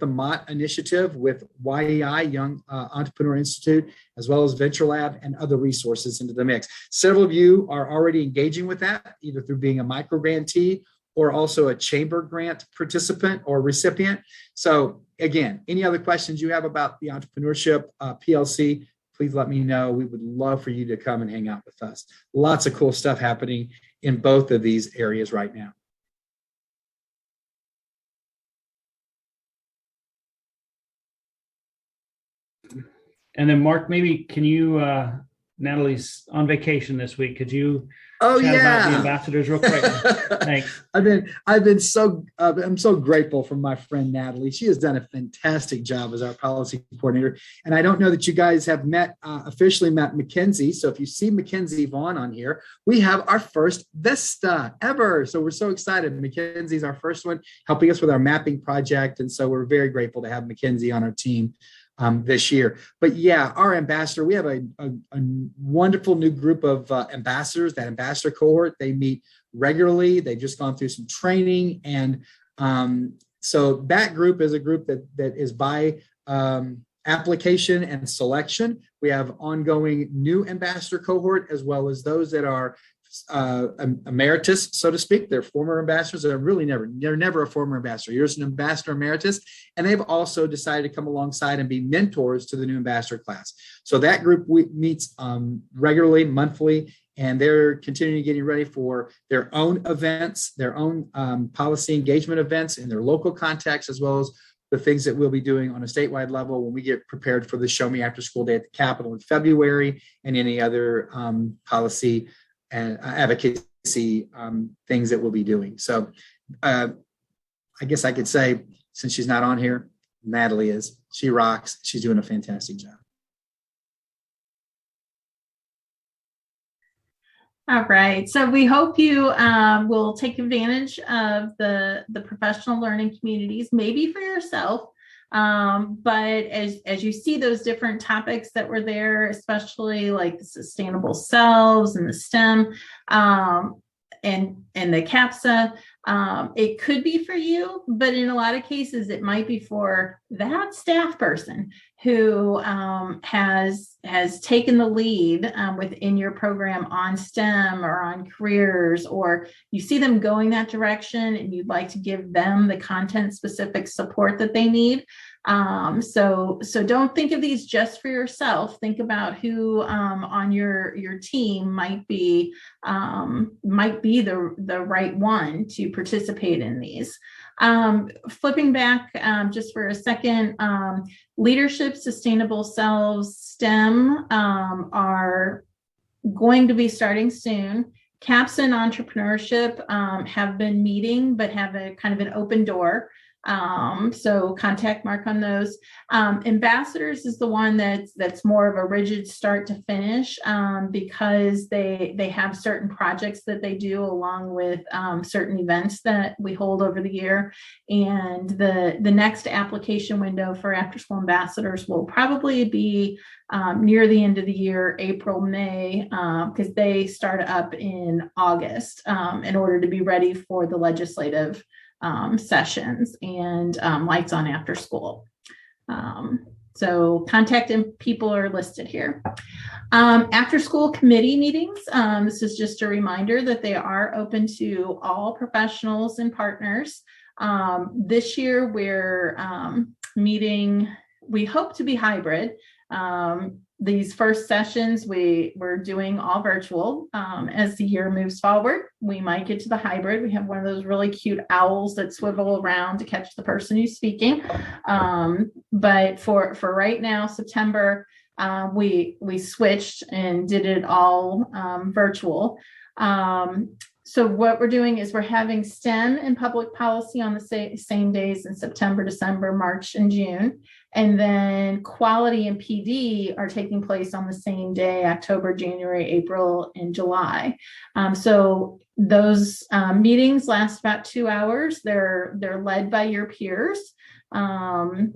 MOT initiative, with YEI, Young Entrepreneur Institute, as well as Venture Lab and other resources into the mix. Several of you are already engaging with that, either through being a micro grantee or also a chamber grant participant or recipient. So again, any other questions you have about the Entrepreneurship PLC, please let me know. We would love for you to come and hang out with us. Lots of cool stuff happening in both of these areas right now. And then Mark, maybe can you, Natalie's on vacation this week. Could you chat about the ambassadors real quick? Thanks. I'm so grateful for my friend Natalie. She has done a fantastic job as our policy coordinator. And I don't know that you guys have officially met Mackenzie. So if you see Mackenzie Vaughn on here, we have our first Vista ever. So we're so excited. Mackenzie's our first one, helping us with our mapping project. And so we're very grateful to have Mackenzie on our team this year. But yeah, our ambassador, we have a wonderful new group of ambassadors, that ambassador cohort. They meet regularly. They've just gone through some training. And so that group is a group that is by application and selection. We have ongoing new ambassador cohort, as well as those that are emeritus, so to speak. They're former ambassadors. They're never a former ambassador. You're just an ambassador emeritus. And they've also decided to come alongside and be mentors to the new ambassador class. So that group meets regularly, monthly, and they're continuing getting ready for their own events, their own policy engagement events in their local context, as well as the things that we'll be doing on a statewide level when we get prepared for the Show Me After School Day at the Capitol in February, and any other policy and advocacy things that we'll be doing. So I guess I could say, since she's not on here, Natalie is. She rocks. She's doing a fantastic job. All right. So we hope you will take advantage of the professional learning communities, maybe for yourself. But as you see those different topics that were there, especially like the sustainable selves and the STEM and the CAPSA, it could be for you, but in a lot of cases, it might be for that staff person who has taken the lead within your program on STEM or on careers, or you see them going that direction and you'd like to give them the content specific support that they need. So don't think of these just for yourself. Think about who on your team might be the right one to participate in these. Flipping back just for a second, leadership, sustainable selves, STEM are going to be starting soon. CAPSA and entrepreneurship have been meeting, but have a kind of an open door. So contact Mark on those. Ambassadors is the one that's more of a rigid start to finish because they have certain projects that they do along with certain events that we hold over the year. And the next application window for after school ambassadors will probably be near the end of the year, April, May, because they start up in August in order to be ready for the legislative sessions and lights on after school. So contact people are listed here. After school committee meetings, this is just a reminder that they are open to all professionals and partners. This year we're meeting, we hope to be hybrid. These first sessions we're doing all virtual. As the year moves forward, we might get to the hybrid. We have one of those really cute owls that swivel around to catch the person who's speaking. But for right now, September, we switched and did it all virtual. So what we're doing is we're having STEM and public policy on the same days in September, December, March, and June. And then quality and PD are taking place on the same day, October, January, April, and July. So those meetings last about 2 hours. They're led by your peers from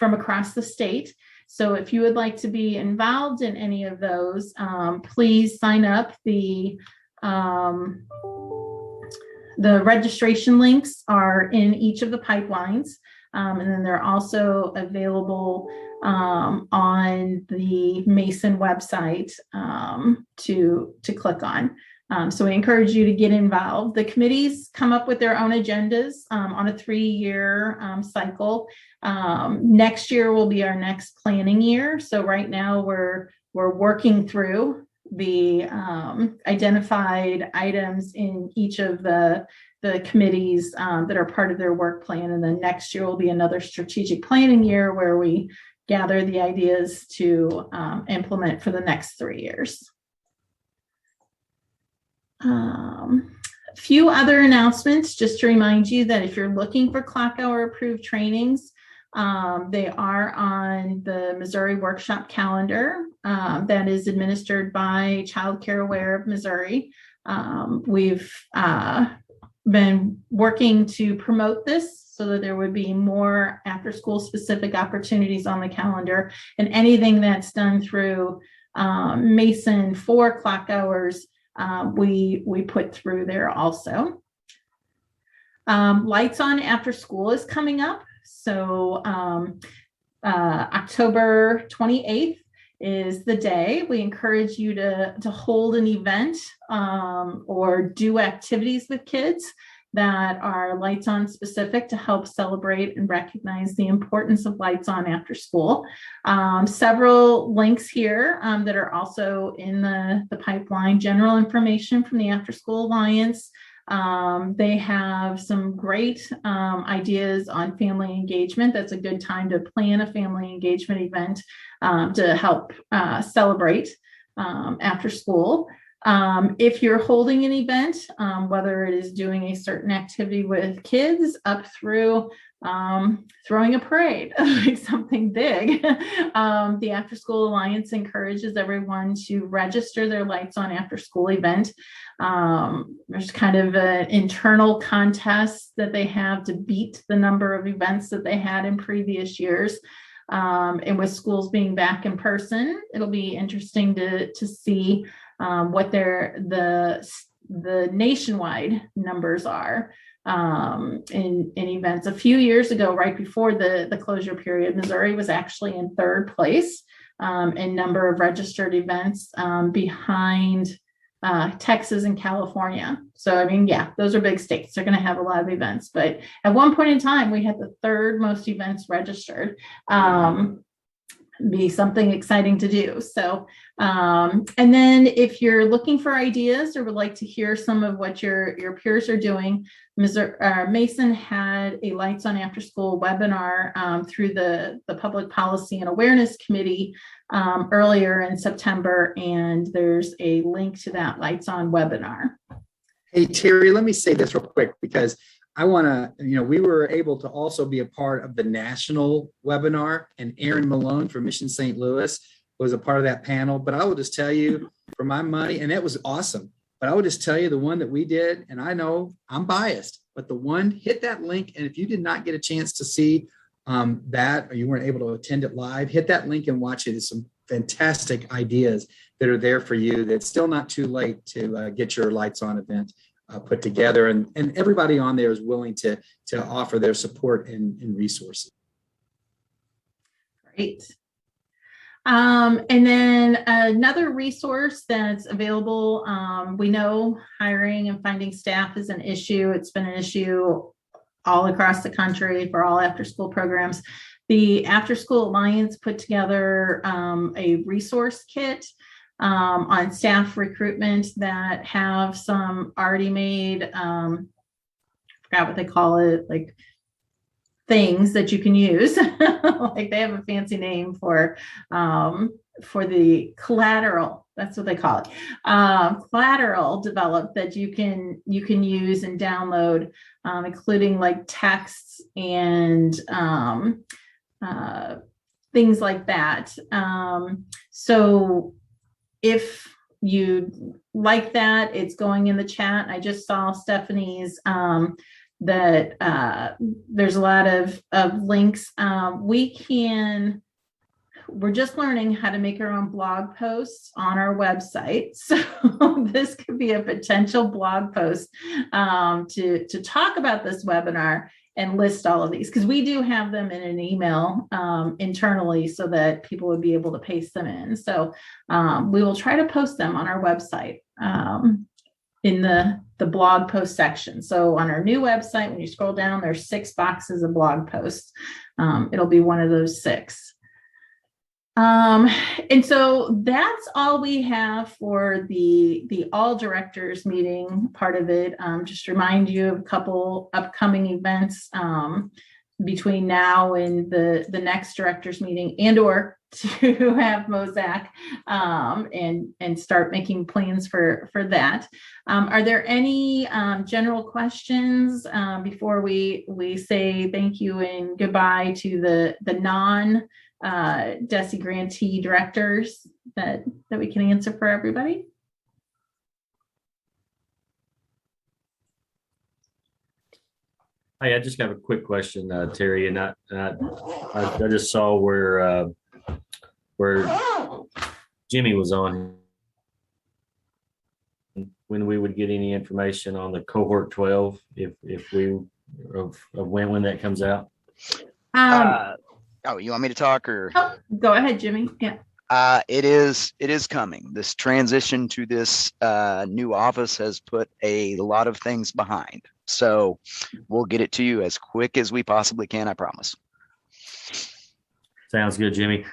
across the state. So if you would like to be involved in any of those, please sign up. The registration links are in each of the pipelines. And then they're also available on the MASN website to click on. So we encourage you to get involved. The committees come up with their own agendas on a 3-year cycle. Next year will be our next planning year. So right now we're working through the identified items in each of the committees that are part of their work plan. And then next year will be another strategic planning year where we gather the ideas to implement for the next 3 years. A few other announcements, just to remind you that if you're looking for clock hour approved trainings, they are on the Missouri workshop calendar that is administered by Child Care Aware of Missouri. We've been working to promote this so that there would be more after school specific opportunities on the calendar, and anything that's done through MASN for clock hours we put through there also. Lights on after school is coming up. So October 28th is the day. We encourage you to hold an event or do activities with kids that are lights on specific to help celebrate and recognize the importance of lights on after school. Several links here that are also in the pipeline. General information from the After School Alliance. They have some great ideas on family engagement. That's a good time to plan a family engagement event to help celebrate after school. If you're holding an event, whether it is doing a certain activity with kids up through throwing a parade, like something big, the After School Alliance encourages everyone to register their Lights On After School event. There's kind of an internal contest that they have to beat the number of events that they had in previous years. And with schools being back in person, it'll be interesting to see what the nationwide numbers are in events. A few years ago, right before the closure period, Missouri was actually in third place in number of registered events, behind Texas and California. So, I mean, yeah, those are big states. They're going to have a lot of events. But at one point in time, we had the third most events registered. Be something exciting to do. So, and then if you're looking for ideas or would like to hear some of what your peers are doing, MASN had a Lights On After School webinar through the Public Policy and Awareness Committee earlier in September, and there's a link to that Lights On webinar. Hey, Terry, let me say this real quick, because I want to, we were able to also be a part of the national webinar, and Aaron Malone from Mission St. Louis was a part of that panel. But I will just tell you, for my money, and that was awesome, but I will just tell you the one that we did, and I know I'm biased, but the one, hit that link. And if you did not get a chance to see that, or you weren't able to attend it live, hit that link and watch it. It's some fantastic ideas that are there for you. That's still not too late to get your Lights On event put together, and everybody on there is willing to offer their support and resources. Great. And then another resource that's available, we know hiring and finding staff is an issue. It's been an issue all across the country for all after-school programs. The After School Alliance put together a resource kit on staff recruitment that have some already made, forgot what they call it, like things that you can use. Like they have a fancy name for the collateral. That's what they call it. Collateral developed that you can use and download, including like texts and things like that. So if you like that, it's going in the chat. I just saw Stephanie's that there's a lot of links. We're just learning how to make our own blog posts on our website. So this could be a potential blog post to talk about this webinar and list all of these, because we do have them in an email internally so that people would be able to paste them in. So we will try to post them on our website in the blog post section. So on our new website, when you scroll down, there's 6 boxes of blog posts. It'll be one of those 6. And so that's all we have for the all directors meeting part of it. Just remind you of a couple upcoming events between now and the next directors meeting, and or to have Mosaic and start making plans for that. Are there any general questions before we say thank you and goodbye to the non DESE grantee directors that we can answer for everybody? Hi, I just have a quick question, Terry, and I just saw where Jimmy was on, when we would get any information on the cohort 12, if we of when that comes out. Oh, you want me to talk, or? Oh, go ahead, Jimmy. Yeah. It is coming. This transition to this new office has put a lot of things behind. So we'll get it to you as quick as we possibly can, I promise. Sounds good, Jimmy.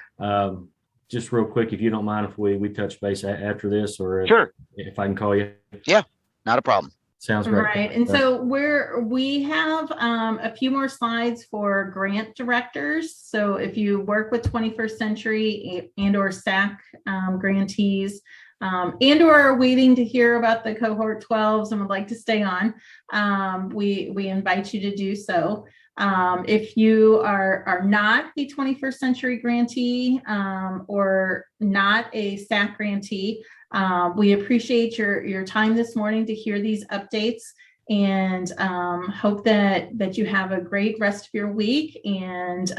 Just real quick, if you don't mind, if we touch base after this, or sure, if I can call you. Yeah, not a problem. Sounds great. Right. And so we have a few more slides for grant directors. So if you work with 21st Century and or SAC grantees, and or are waiting to hear about the cohort 12s and would like to stay on, we invite you to do so. If you are not a 21st Century grantee or not a SAC grantee, we appreciate your time this morning to hear these updates, and hope that you have a great rest of your week, and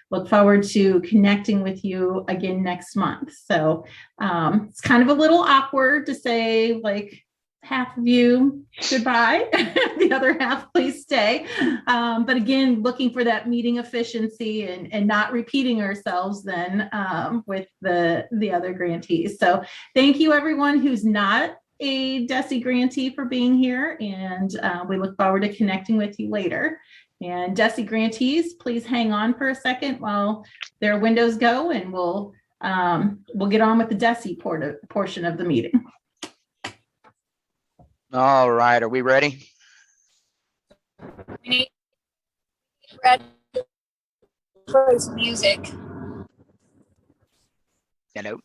look forward to connecting with you again next month. So it's kind of a little awkward to say, like, half of you goodbye, the other half please stay. But again, looking for that meeting efficiency and not repeating ourselves then with the other grantees. So thank you everyone who's not a DESE grantee for being here, and we look forward to connecting with you later. And DESE grantees, please hang on for a second while their windows go, and we'll get on with the DESE portion of the meeting. All right, are we ready? We need Brad to play some music. Hello.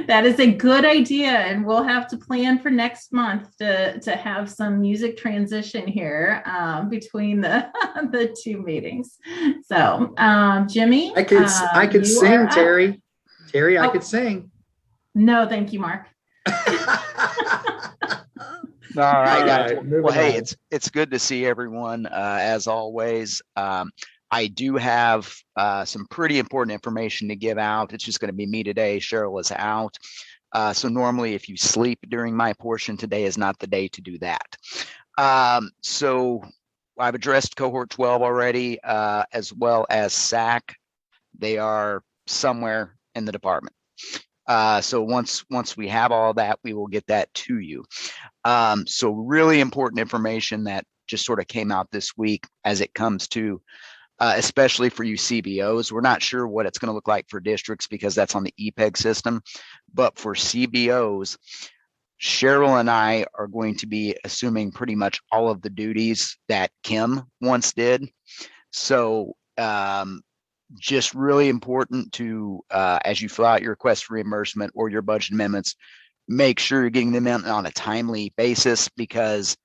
That is a good idea, and we'll have to plan for next month to have some music transition here between the two meetings. So, Jimmy, I could sing, Terry. Terry, I could sing. No, thank you, Mark. All right, guys. Right, well, hey, on. it's good to see everyone as always. I do have some pretty important information to give out. It's just going to be me today. Cheryl is out. So normally if you sleep during my portion, today is not the day to do that. So I've addressed cohort 12 already, as well as SAC. They are somewhere in the department. So once we have all that, we will get that to you. So really important information that just sort of came out this week as it comes to especially for you CBOs. We're not sure what it's going to look like for districts because that's on the EPEG system. But for CBOs, Cheryl and I are going to be assuming pretty much all of the duties that Kim once did. So just really important to, as you fill out your request for reimbursement or your budget amendments, make sure you're getting them in on a timely basis, because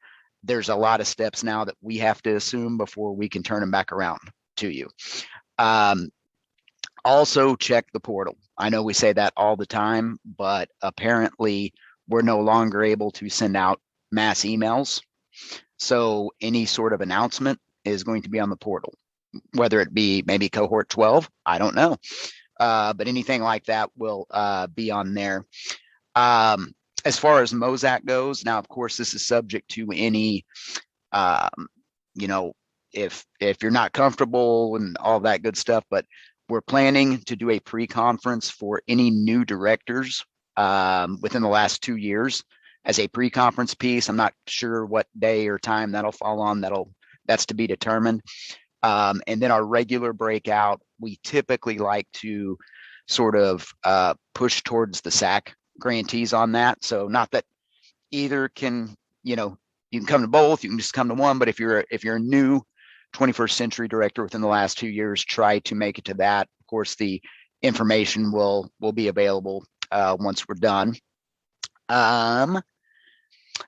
there's a lot of steps now that we have to assume before we can turn them back around to you. Also check the portal. I know we say that all the time, but apparently we're no longer able to send out mass emails. So any sort of announcement is going to be on the portal, whether it be maybe cohort 12, I don't know. But anything like that will be on there. As far as Mosaic goes, now, of course, this is subject to any, if you're not comfortable and all that good stuff, but we're planning to do a pre-conference for any new directors within the last 2 years as a pre-conference piece. I'm not sure what day or time that'll fall on. That's to be determined. And then our regular breakout, we typically like to sort of push towards the SAC grantees on that. So not that either can, you can come to both, you can just come to one, but if you're a new 21st century director within the last 2 years, try to make it to that. Of course, the information will be available once we're done. And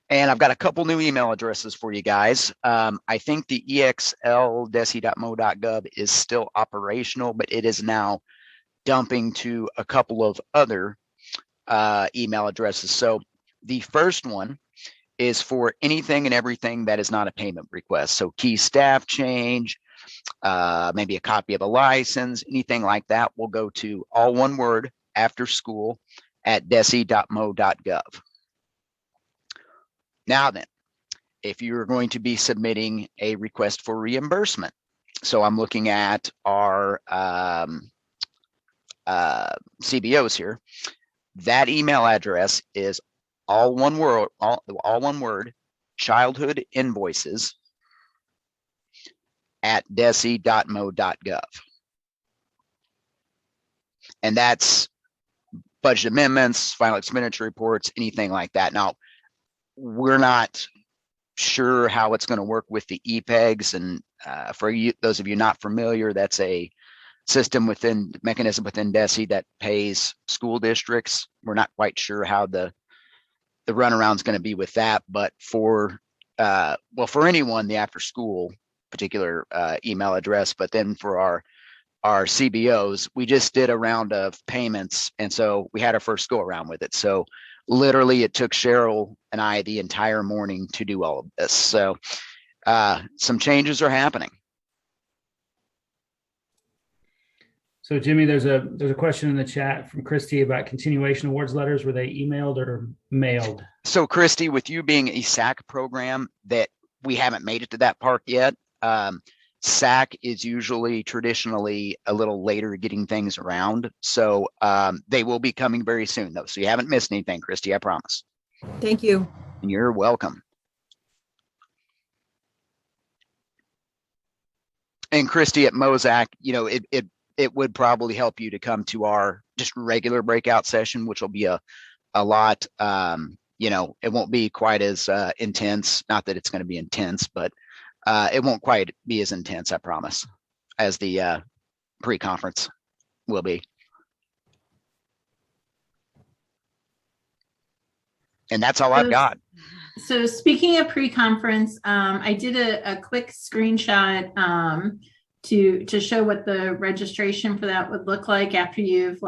I've got a couple new email addresses for you guys. I think the exl.desi.mo.gov is still operational, but it is now dumping to a couple of other email addresses. So the first one is for anything and everything that is not a payment request. So key staff change, maybe a copy of a license, anything like that will go to all one word after school at desi.mo.gov. Now then, if you're going to be submitting a request for reimbursement, so I'm looking at our CBOs here, that email address is all one word, childhood invoices at desi.mo.gov. And that's budget amendments, final expenditure reports, anything like that. Now, we're not sure how it's going to work with the EPEGs. And for you, those of you not familiar, that's a mechanism within DESE that pays school districts. We're not quite sure how the runaround is going to be with that, but for anyone, the after school particular email address, but then for our CBOs, we just did a round of payments, and so we had our first go around with it. So literally it took Cheryl and I the entire morning to do all of this. So some changes are happening. So Jimmy, there's a question in the chat from Christy about continuation awards letters. Were they emailed or mailed? So Christy, with you being a SAC program, that we haven't made it to that part yet. SAC is usually traditionally a little later getting things around. So they will be coming very soon though. So you haven't missed anything, Christy, I promise. Thank you. And you're welcome. And Christy, at Mosaic, it would probably help you to come to our just regular breakout session, which will be a lot, it won't be quite as intense. Not that it's going to be intense, but it won't quite be as intense, I promise, as the pre-conference will be. And that's all I've got. So speaking of pre-conference, I did a quick screenshot to show what the registration for that would look like after you've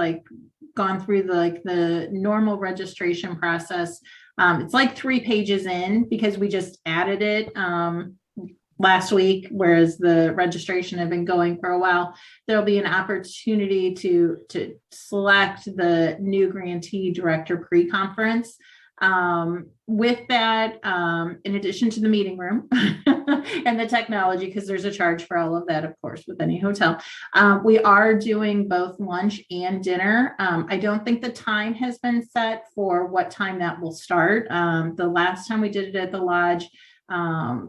gone through the normal registration process. It's 3 pages in because we just added it last week, whereas the registration had been going for a while. There'll be an opportunity to select the new grantee director pre-conference. With that, in addition to the meeting room and the technology, because there's a charge for all of that, of course, with any hotel, we are doing both lunch and dinner. I don't think the time has been set for what time that will start. The last time we did it at the lodge,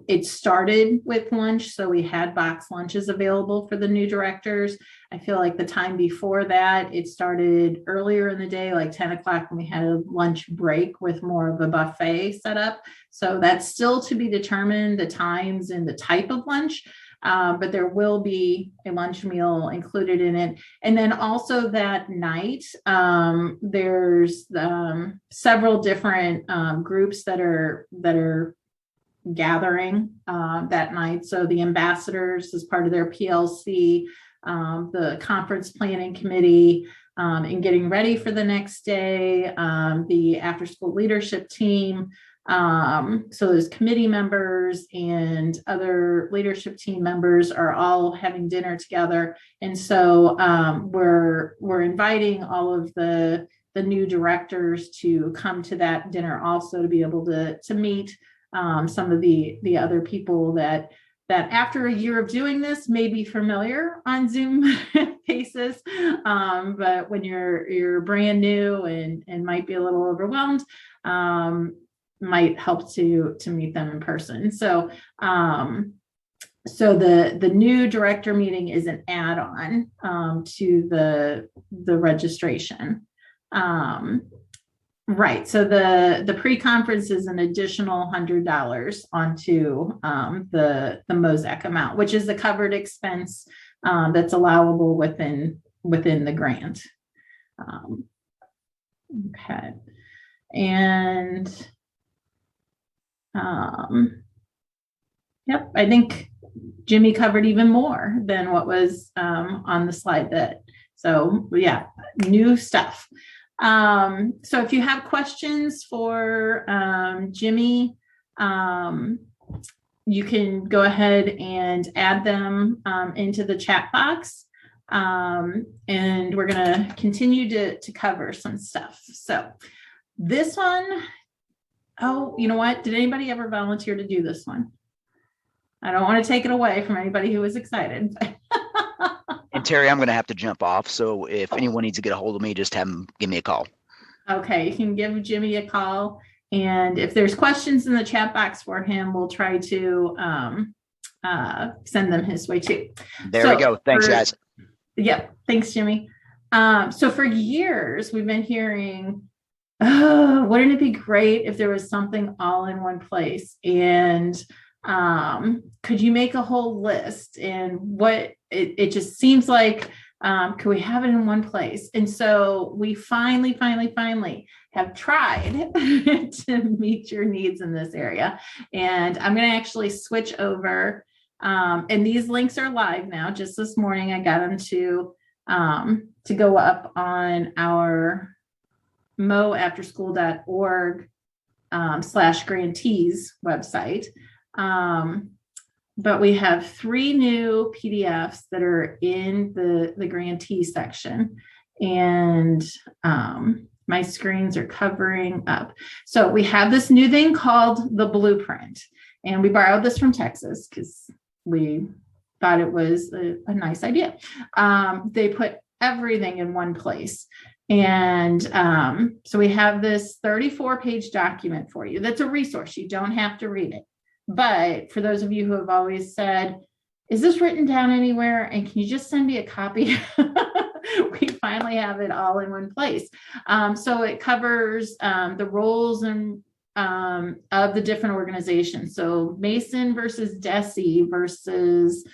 it started with lunch, so we had box lunches available for the new directors. I feel like the time before that, it started earlier in the day, 10 o'clock, and we had a lunch break with more of a buffet set up. So that's still to be determined, the times and the type of lunch, but there will be a lunch meal included in it. And then also that night, there's several different groups that are gathering that night. So the ambassadors as part of their PLC, the conference planning committee, and getting ready for the next day, the after school leadership team. So those committee members and other leadership team members are all having dinner together. And so we're inviting all of the new directors to come to that dinner also, to be able to meet some of the other people that after a year of doing this may be familiar on Zoom basis, but when you're brand new and might be a little overwhelmed, might help to meet them in person. So the new director meeting is an add-on to the registration. Right. So the pre-conference is an additional $100 onto the Mosaic amount, which is the covered expense that's allowable within the grant. Okay. And yep, I think Jimmy covered even more than what was on the slide so yeah, new stuff. So if you have questions for Jimmy, you can go ahead and add them into the chat box. And we're going to continue to cover some stuff. So this one, oh, you know what? Did anybody ever volunteer to do this one? I don't want to take it away from anybody who was excited. And Terry, I'm going to have to jump off. So if anyone needs to get a hold of me, just have them give me a call. Okay. You can give Jimmy a call. And if there's questions in the chat box for him, we'll try to send them his way too. There we go. Thanks, guys. Yep. Thanks, Jimmy. So for years, we've been hearing, oh, wouldn't it be great if there was something all in one place? And could you make a whole list? And what it just seems like Could we have it in one place? And so we finally have tried to meet your needs in this area. And I'm going to actually switch over. And these links are live now. Just this morning, I got them to go up on our moafterschool.org /grantees website. But we have 3 new PDFs that are in the grantee section, and my screens are covering up. So we have this new thing called the blueprint, and we borrowed this from Texas because we thought it was a nice idea. They put everything in one place. And so we have this 34-page document for you. That's a resource. You don't have to read it. But for those of you who have always said, is this written down anywhere? And can you just send me a copy? We finally have it all in one place. So it covers the roles and of the different organizations. So MASN versus DESE versus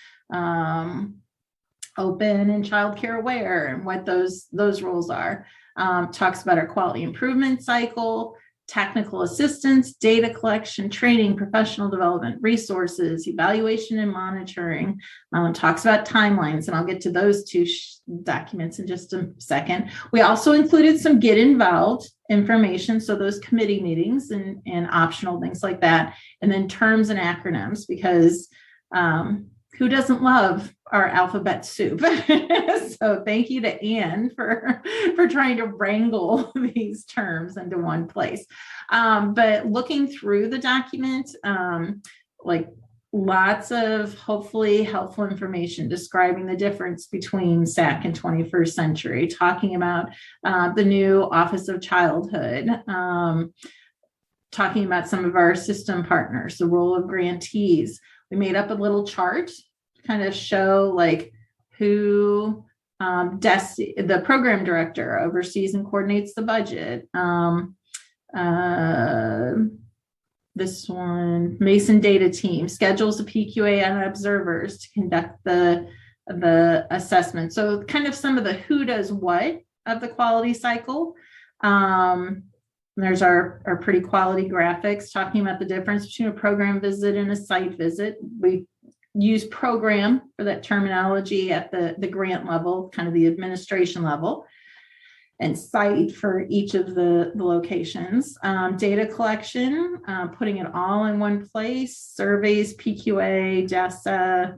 Open and Child Care Aware, and what those roles are. Talks about our quality improvement cycle, technical assistance, data collection, training, professional development, resources, evaluation and monitoring. Talks about timelines, and I'll get to those 2 documents in just a second. We also included some get involved information, so those committee meetings and optional things like that, and then terms and acronyms, because who doesn't love our alphabet soup? So thank you to Anne for trying to wrangle these terms into one place. But looking through the document, like lots of hopefully helpful information describing the difference between SAC and 21st century, talking about the new Office of Childhood, talking about some of our system partners, the role of grantees. We made up a little chart to kind of show like who the program director oversees and coordinates the budget. This one, MASN data team schedules the Pqa and observers to conduct the assessment. So kind of some of the who does what of the quality cycle. There's our pretty quality graphics talking about the difference between a program visit and a site visit. We use program for that terminology at the grant level, kind of the administration level, and site for each of the locations. Data collection, putting it all in one place, surveys, PQA, DESA,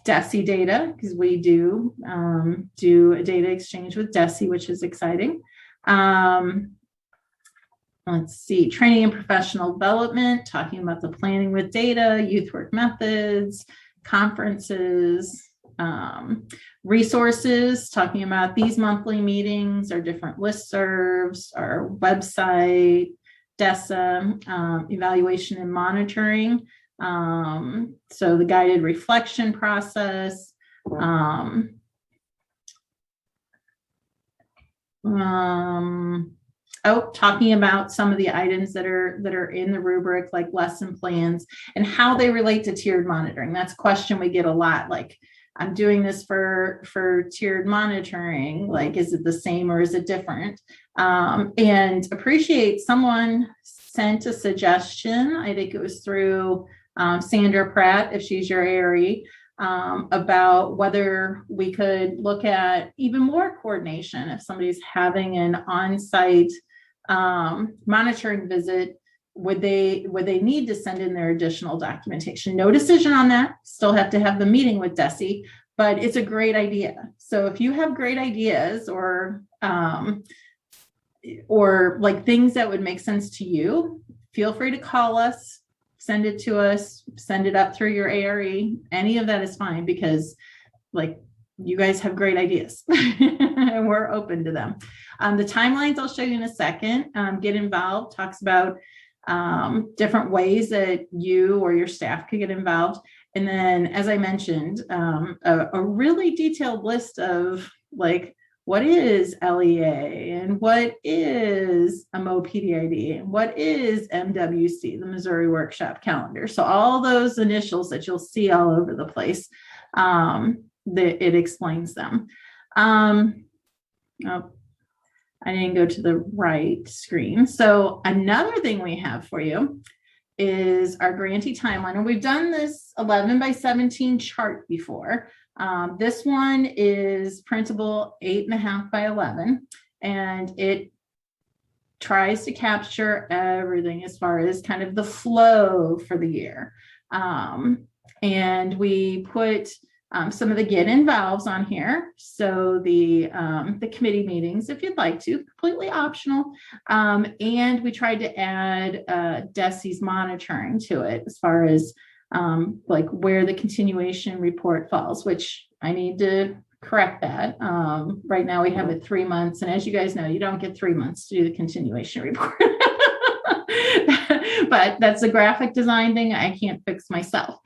DESE data, because we do a data exchange with DESE, which is exciting. Let's see, training and professional development, talking about the planning with data, youth work methods, conferences, resources, talking about these monthly meetings, our different listservs, our website, DESA, evaluation and monitoring. So the guided reflection process, talking about some of the items that are in the rubric, like lesson plans and how they relate to tiered monitoring. That's a question we get a lot. Like, I'm doing this for tiered monitoring. Like, is it the same or is it different? And appreciate someone sent a suggestion. I think it was through Sandra Pratt, if she's your ARE, about whether we could look at even more coordination if somebody's having an on-site monitoring visit. Would they need to send in their additional documentation? No decision on that. Still have to have the meeting with DESE, but it's a great idea. So if you have great ideas or like things that would make sense to you, feel free to call us, send it to us, send it up through your ARE. Any of that is fine, because like you guys have great ideas and we're open to them. The timelines I'll show you in a second. Get involved talks about different ways that you or your staff could get involved. And then, as I mentioned, a really detailed list of like, what is LEA and what is a MOPDID and what is MWC, the Missouri Workshop Calendar. So all those initials that you'll see all over the place, it explains them. Oh, I didn't go to the right screen. So another thing we have for you is our grantee timeline. And we've done this 11 by 17 chart before. This one is printable 8.5 by 11, and it tries to capture everything as far as kind of the flow for the year. And we put some of the get involves on here. So the committee meetings, if you'd like to, completely optional. And we tried to add DESE's monitoring to it as far as like where the continuation report falls, which I need to correct that. Right now we have it 3 months. And as you guys know, you don't get 3 months to do the continuation report. But that's a graphic design thing I can't fix myself.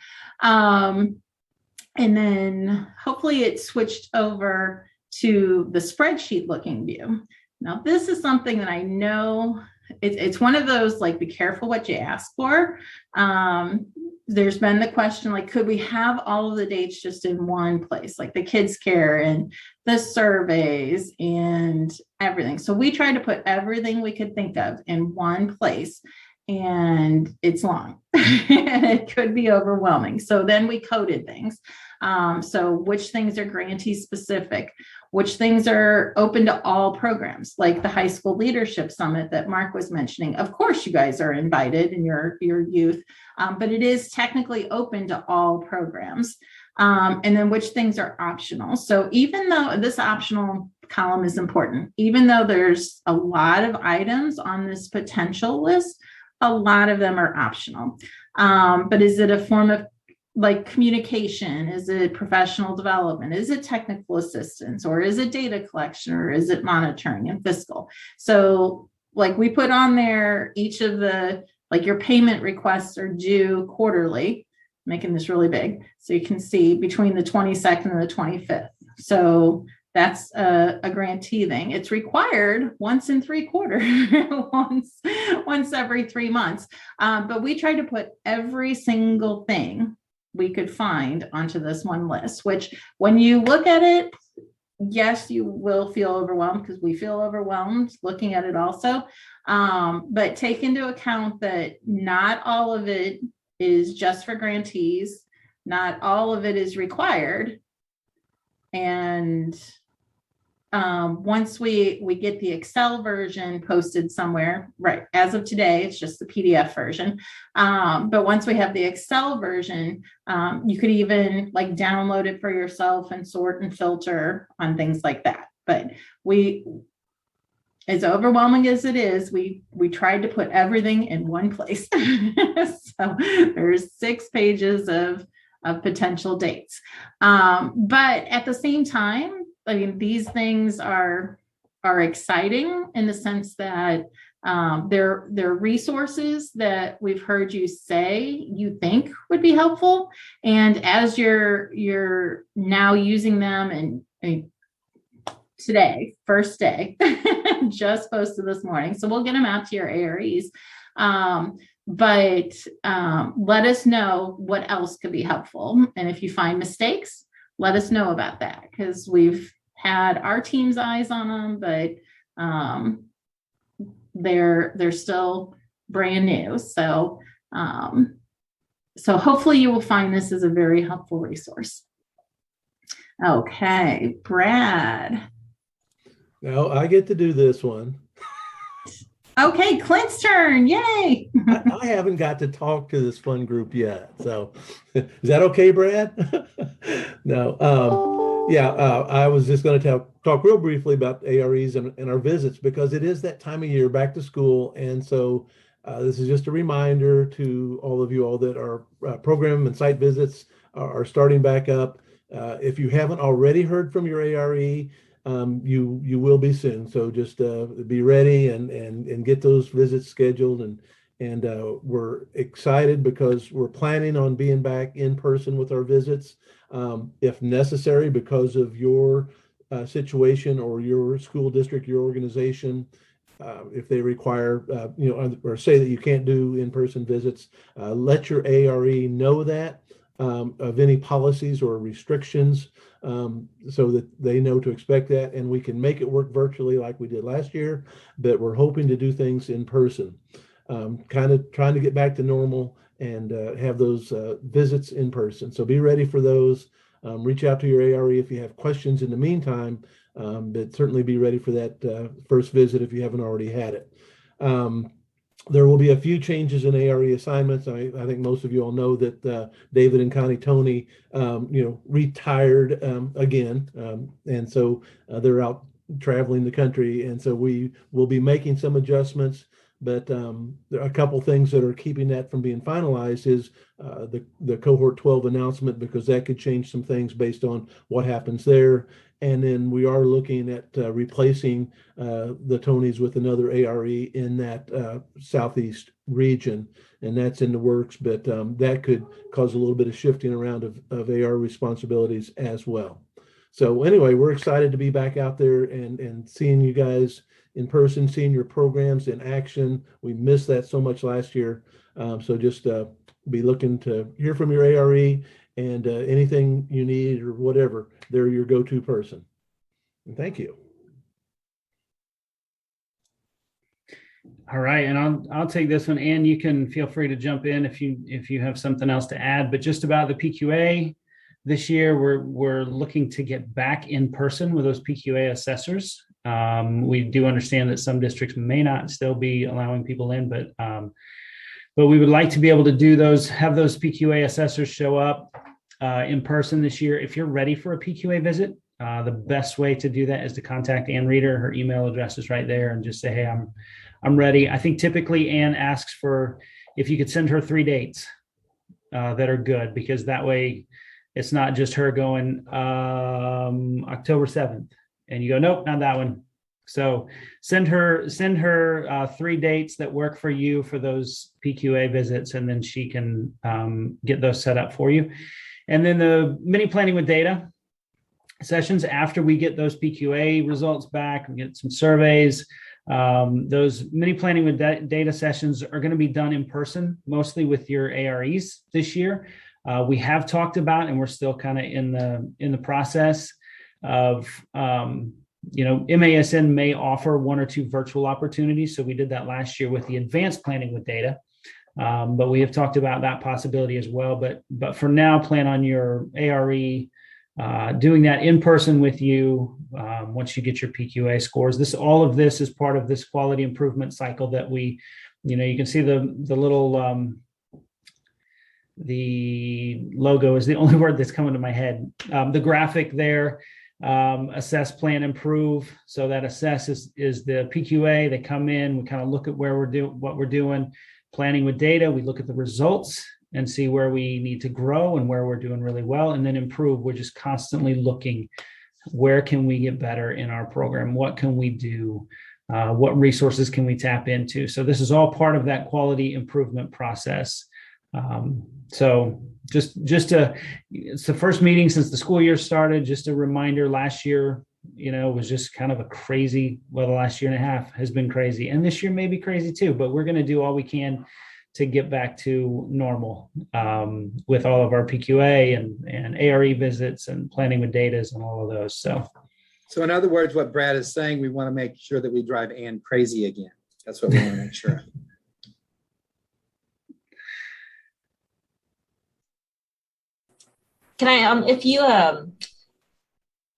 And then hopefully it switched over to the spreadsheet looking view. Now, this is something that I know it's one of those, like, be careful what you ask for. There's been the question, like, could we have all of the dates just in one place, like the kids care and the surveys and everything. So we tried to put everything we could think of in one place. And it's long and it could be overwhelming. So then we coded things. So which things are grantee specific, which things are open to all programs, like the high school leadership summit that Mark was mentioning. Of course, you guys are invited in your youth, but it is technically open to all programs. And then which things are optional. So even though this optional column is important, even though there's a lot of items on this potential list, a lot of them are optional. But is it a form of like communication? Is it professional development? Is it technical assistance? Or is it data collection? Or is it monitoring and fiscal? So like we put on there each of the, like your payment requests are due quarterly, making this really big. So you can see between the 22nd and the 25th. So that's a grantee thing. It's required once in 3 quarters, once every 3 months. But we tried to put every single thing we could find onto this one list, which when you look at it, yes, you will feel overwhelmed, because we feel overwhelmed looking at it also. But take into account that not all of it is just for grantees. Not all of it is required. And once we get the Excel version posted somewhere, right, as of today, it's just the PDF version. But once we have the Excel version, you could even like download it for yourself and sort and filter on things like that. But as overwhelming as it is, we tried to put everything in one place. So there's 6 pages of potential dates. But at the same time, I mean, these things are exciting in the sense that they're resources that we've heard you say you think would be helpful. And as you're now using them, and today, first day, just posted this morning. So we'll get them out to your AREs. But let us know what else could be helpful. And if you find mistakes, let us know about that, because we've had our team's eyes on them, but they're still brand new. So so hopefully you will find this as a very helpful resource. Okay, Brad. Now I get to do this one. Okay, Clint's turn. Yay. I haven't got to talk to this fun group yet. So is that okay, Brad? No. I was just going to talk real briefly about AREs and our visits, because it is that time of year, back to school. And so this is just a reminder to all of you all that our program and site visits are starting back up. If you haven't already heard from your ARE, you will be soon. So just be ready and get those visits scheduled. And we're excited because we're planning on being back in person with our visits, if necessary, because of your situation or your school district, your organization. If they require, or say that you can't do in-person visits, let your ARE know that. of any policies or restrictions, so that they know to expect that. And we can make it work virtually like we did last year, but we're hoping to do things in person, kind of trying to get back to normal and have those visits in person. So be ready for those. Reach out to your ARE if you have questions in the meantime, but certainly be ready for that first visit if you haven't already had it. There will be a few changes in ARE assignments. I think most of you all know that David and Connie Tony, retired again, and so they're out traveling the country, and so we will be making some adjustments. But there are a couple things that are keeping that from being finalized is the Cohort 12 announcement, because that could change some things based on what happens there. And then we are looking at replacing the Tonys with another ARE in that Southeast region, and that's in the works, but that could cause a little bit of shifting around of AR responsibilities as well. So anyway, we're excited to be back out there and seeing you guys in person, seeing your programs in action. We missed that so much last year. So just be looking to hear from your ARE, and anything you need or whatever, they're your go-to person. And thank you. All right, and I'll take this one, and you can feel free to jump in if you have something else to add. But just about the PQA this year, we're looking to get back in person with those PQA assessors. We do understand that some districts may not still be allowing people in, but we would like to be able to have those PQA assessors show up in person this year. If you're ready for a PQA visit, the best way to do that is to contact Ann Reeder. Her email address is right there, and just say, hey, I'm ready. I think typically Ann asks for if you could send her 3 dates that are good, because that way it's not just her going October 7th and you go, nope, not that one. So send her 3 dates that work for you for those PQA visits, and then she can get those set up for you. And then the mini planning with data sessions, after we get those PQA results back, we get some surveys. Those mini planning with data sessions are going to be done in person, mostly with your AREs this year. We have talked about, and we're still kind of in the process of, MASN may offer 1 or 2 virtual opportunities. So we did that last year with the advanced planning with data, but we have talked about that possibility as well. But for now, plan on your ARE doing that in person with you once you get your PQA scores. All of this is part of this quality improvement cycle that we, you can see the little the logo is the only word that's coming to my head. The graphic there, assess, plan, improve. So that assess is the PQA. They come in, we kind of look at what we're doing. Planning with data, we look at the results and see where we need to grow and where we're doing really well. And then improve, we're just constantly looking, where can we get better in our program? What can we do? What resources can we tap into? So this is all part of that quality improvement process. So it's the first meeting since the school year started. Just a reminder, last year, was just kind of a crazy, the last year and a half has been crazy. And this year may be crazy too, but we're going to do all we can to get back to normal with all of our PQA and ARE visits and planning with data and all of those. So in other words, what Brad is saying, we want to make sure that we drive Ann crazy again. That's what we want to make sure of. Can I,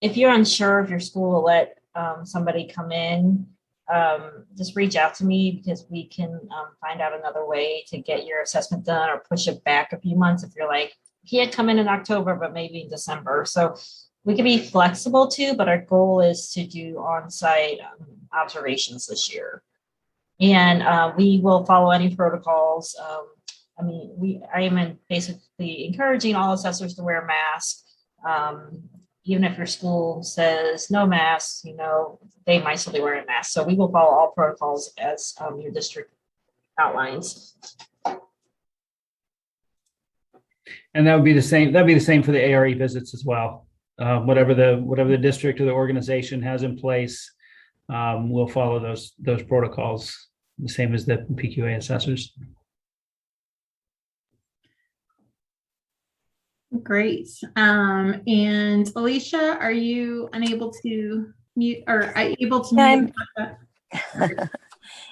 if you're unsure if your school will let somebody come in, just reach out to me, because we can find out another way to get your assessment done or push it back a few months. If you're like, he had come in October, but maybe in December. So we can be flexible too, but our goal is to do on-site observations this year. And we will follow any protocols. I am basically encouraging all assessors to wear masks. Even if your school says no masks, they might still be wearing a mask. So we will follow all protocols as your district outlines. And that would be the same. That'd be the same for the ARE visits as well. Whatever the district or the organization has in place, we'll follow those protocols, the same as the PQA assessors. Great. And Alicia, are you unable to mute or able to mute?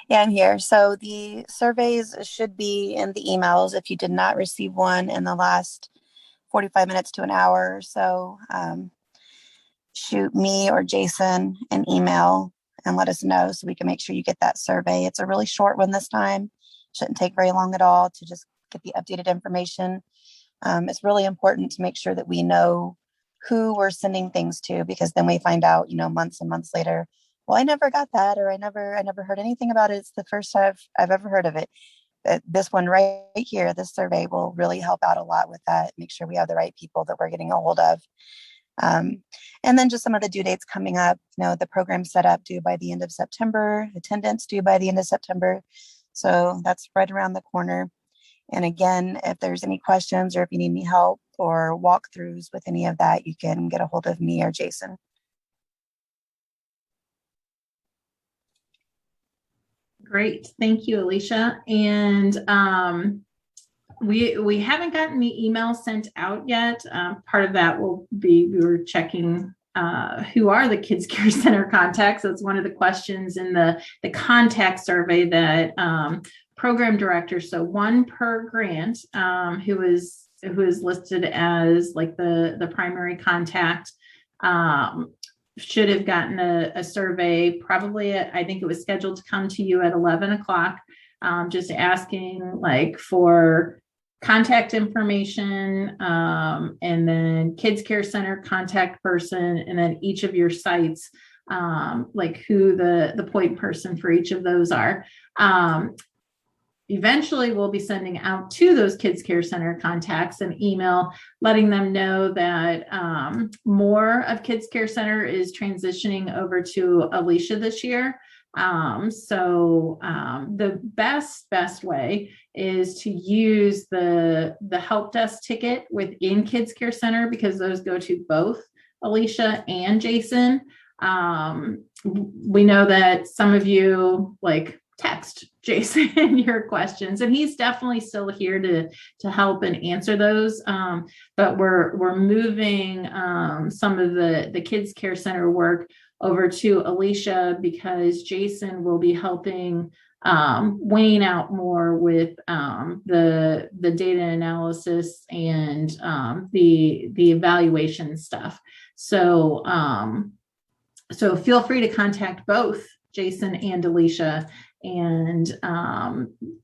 Yeah, I'm here. So the surveys should be in the emails. If you did not receive one in the last 45 minutes to an hour or so, shoot me or Jason an email and let us know so we can make sure you get that survey. It's a really short one this time. Shouldn't take very long at all to just get the updated information. It's really important to make sure that we know who we're sending things to, because then we find out, months and months later, well, I never got that, or I never heard anything about it. It's the first time I've ever heard of it. This one right here, this survey will really help out a lot with that. Make sure we have the right people that we're getting a hold of. And then just some of the due dates coming up, the program set up due by the end of September, attendance due by the end of September. So that's right around the corner. And again, if there's any questions or if you need any help or walkthroughs with any of that, you can get a hold of me or Jason. Great. Thank you, Alicia. And we haven't gotten the email sent out yet. Part of that will be we were checking who are the Kids Care Center contacts. That's one of the questions in the contact survey that program directors, so one per grant, who is listed as like the primary contact, should have gotten a survey. Probably, I think it was scheduled to come to you at 11 o'clock, just asking like for contact information, and then Kids Care Center contact person, and then each of your sites, like who the point person for each of those are. Eventually, we'll be sending out to those Kids Care Center contacts an email letting them know that more of Kids Care Center is transitioning over to Alicia this year. So the best way is to use the help desk ticket within Kids Care Center, because those go to both Alicia and Jason. We know that some of you text Jason your questions, and he's definitely still here to help and answer those. But we're moving some of the Kids Care Center work over to Alicia, because Jason will be helping weighing out more with the data analysis and the evaluation stuff. So feel free to contact both Jason and Alicia, and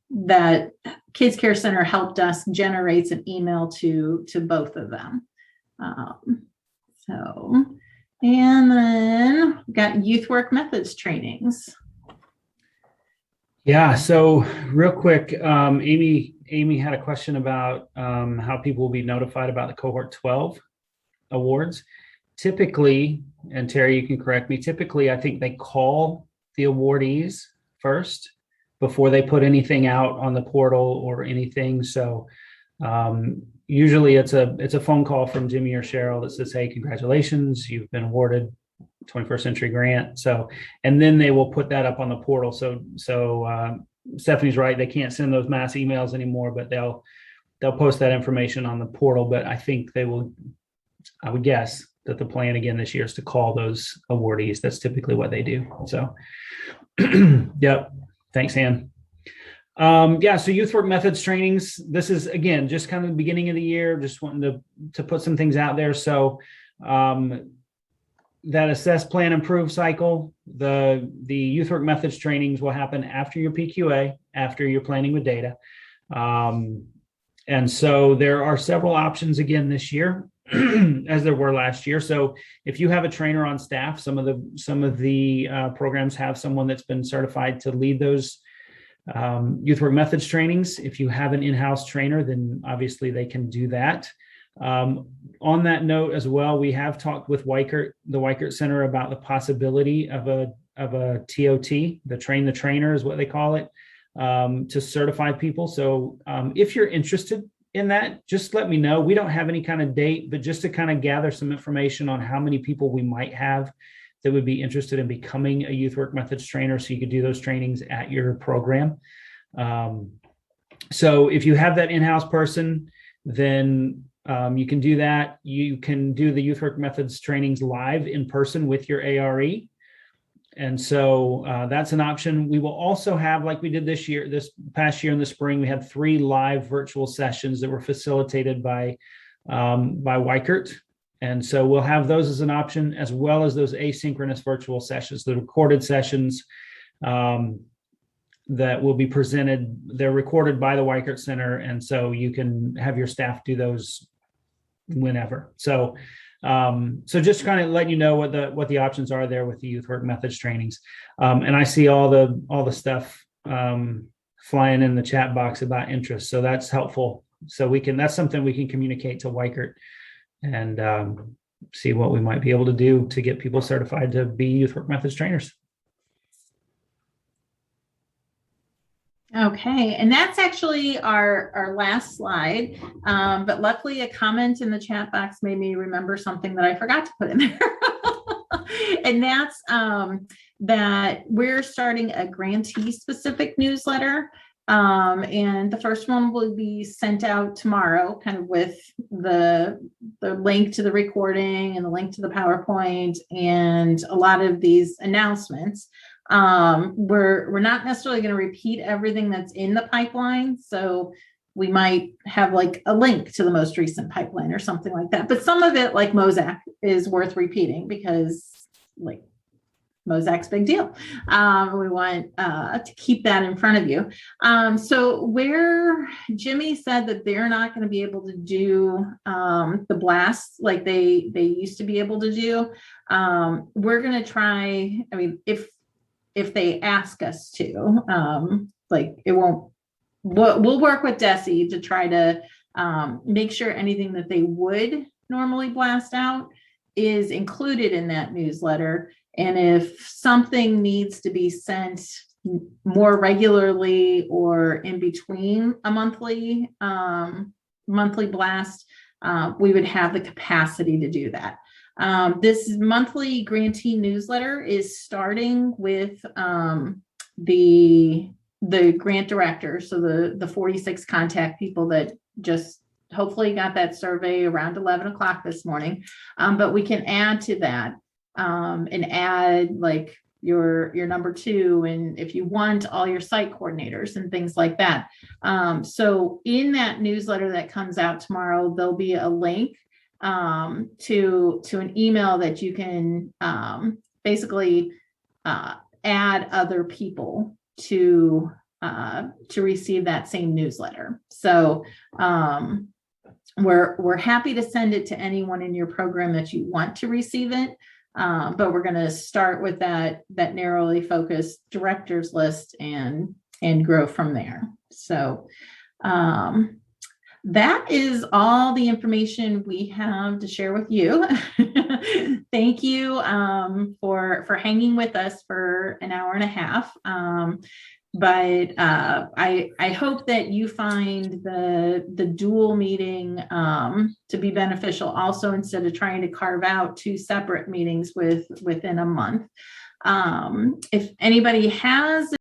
that Kids Care Center help desk generates an email to both of them. And then we've got youth work methods trainings. Yeah, so real quick, Amy had a question about how people will be notified about the Cohort 12 awards. Typically, and Terry, you can correct me, typically I think they call the awardees first before they put anything out on the portal or anything. So usually it's a phone call from Jimmy or Cheryl that says, hey, congratulations, you've been awarded 21st Century Grant. So, and then they will put that up on the portal. So Stephanie's right, they can't send those mass emails anymore, but they'll post that information on the portal. But I think they will, I would guess that the plan again this year is to call those awardees. That's typically what they do. So yep. Thanks, Ann. So youth work methods trainings. This is, again, just kind of the beginning of the year, just wanting to put some things out there. So that assess, plan, improve cycle, the youth work methods trainings will happen after your PQA, after you're planning with data. And so there are several options again this year, as there were last year. So if you have a trainer on staff, some of the programs have someone that's been certified to lead those youth work methods trainings. If you have an in-house trainer, then obviously they can do that. On that note as well, we have talked with the Weichert Center about the possibility of a TOT, the train the trainer is what they call it, to certify people. So if you're interested in that, just let me know. We don't have any kind of date, but just to kind of gather some information on how many people we might have that would be interested in becoming a youth work methods trainer, so you could do those trainings at your program. So if you have that in-house person, then You can do that. You can do the youth work methods trainings live in person with your ARE. And so that's an option. We will also have, like we did this past year in the spring, we had 3 live virtual sessions that were facilitated by Weikert. And so we'll have those as an option, as well as those asynchronous virtual sessions, the recorded sessions that will be presented. They're recorded by the Weikert Center. And so you can have your staff do those whenever. So just kind of letting you know what the options are there with the youth work methods trainings. And I see all the stuff flying in the chat box about interest. So that's helpful. So that's something we can communicate to Weikert and see what we might be able to do to get people certified to be youth work methods trainers. Okay, and that's actually our last slide. But luckily, a comment in the chat box made me remember something that I forgot to put in there. And that's that we're starting a grantee specific newsletter. And the first one will be sent out tomorrow, kind of with the link to the recording and the link to the PowerPoint and a lot of these announcements. We're not necessarily going to repeat everything that's in the pipeline. So we might have like a link to the most recent pipeline or something like that. But some of it, like Mosaic, is worth repeating because like Mosaic's big deal. We want to keep that in front of you. So where Jimmy said that they're not going to be able to do the blasts like they used to be able to do, we're going to try, I mean, if they ask us to, like it won't, we'll work with Desi to try to make sure anything that they would normally blast out is included in that newsletter. And if something needs to be sent more regularly or in between a monthly blast, we would have the capacity to do that. This monthly grantee newsletter is starting with the grant director, so the 46 contact people that just hopefully got that survey around 11 o'clock this morning. But we can add to that and add like your number 2, and if you want, all your site coordinators and things like that. So in that newsletter that comes out tomorrow, there'll be a link to an email that you can basically add other people to receive that same newsletter. So we're happy to send it to anyone in your program that you want to receive it. But we're going to start with that narrowly focused directors list and grow from there. So that is all the information we have to share with you. Thank you for hanging with us for an hour and a half. But I hope that you find the dual meeting to be beneficial also, instead of trying to carve out 2 separate meetings within a month. If anybody has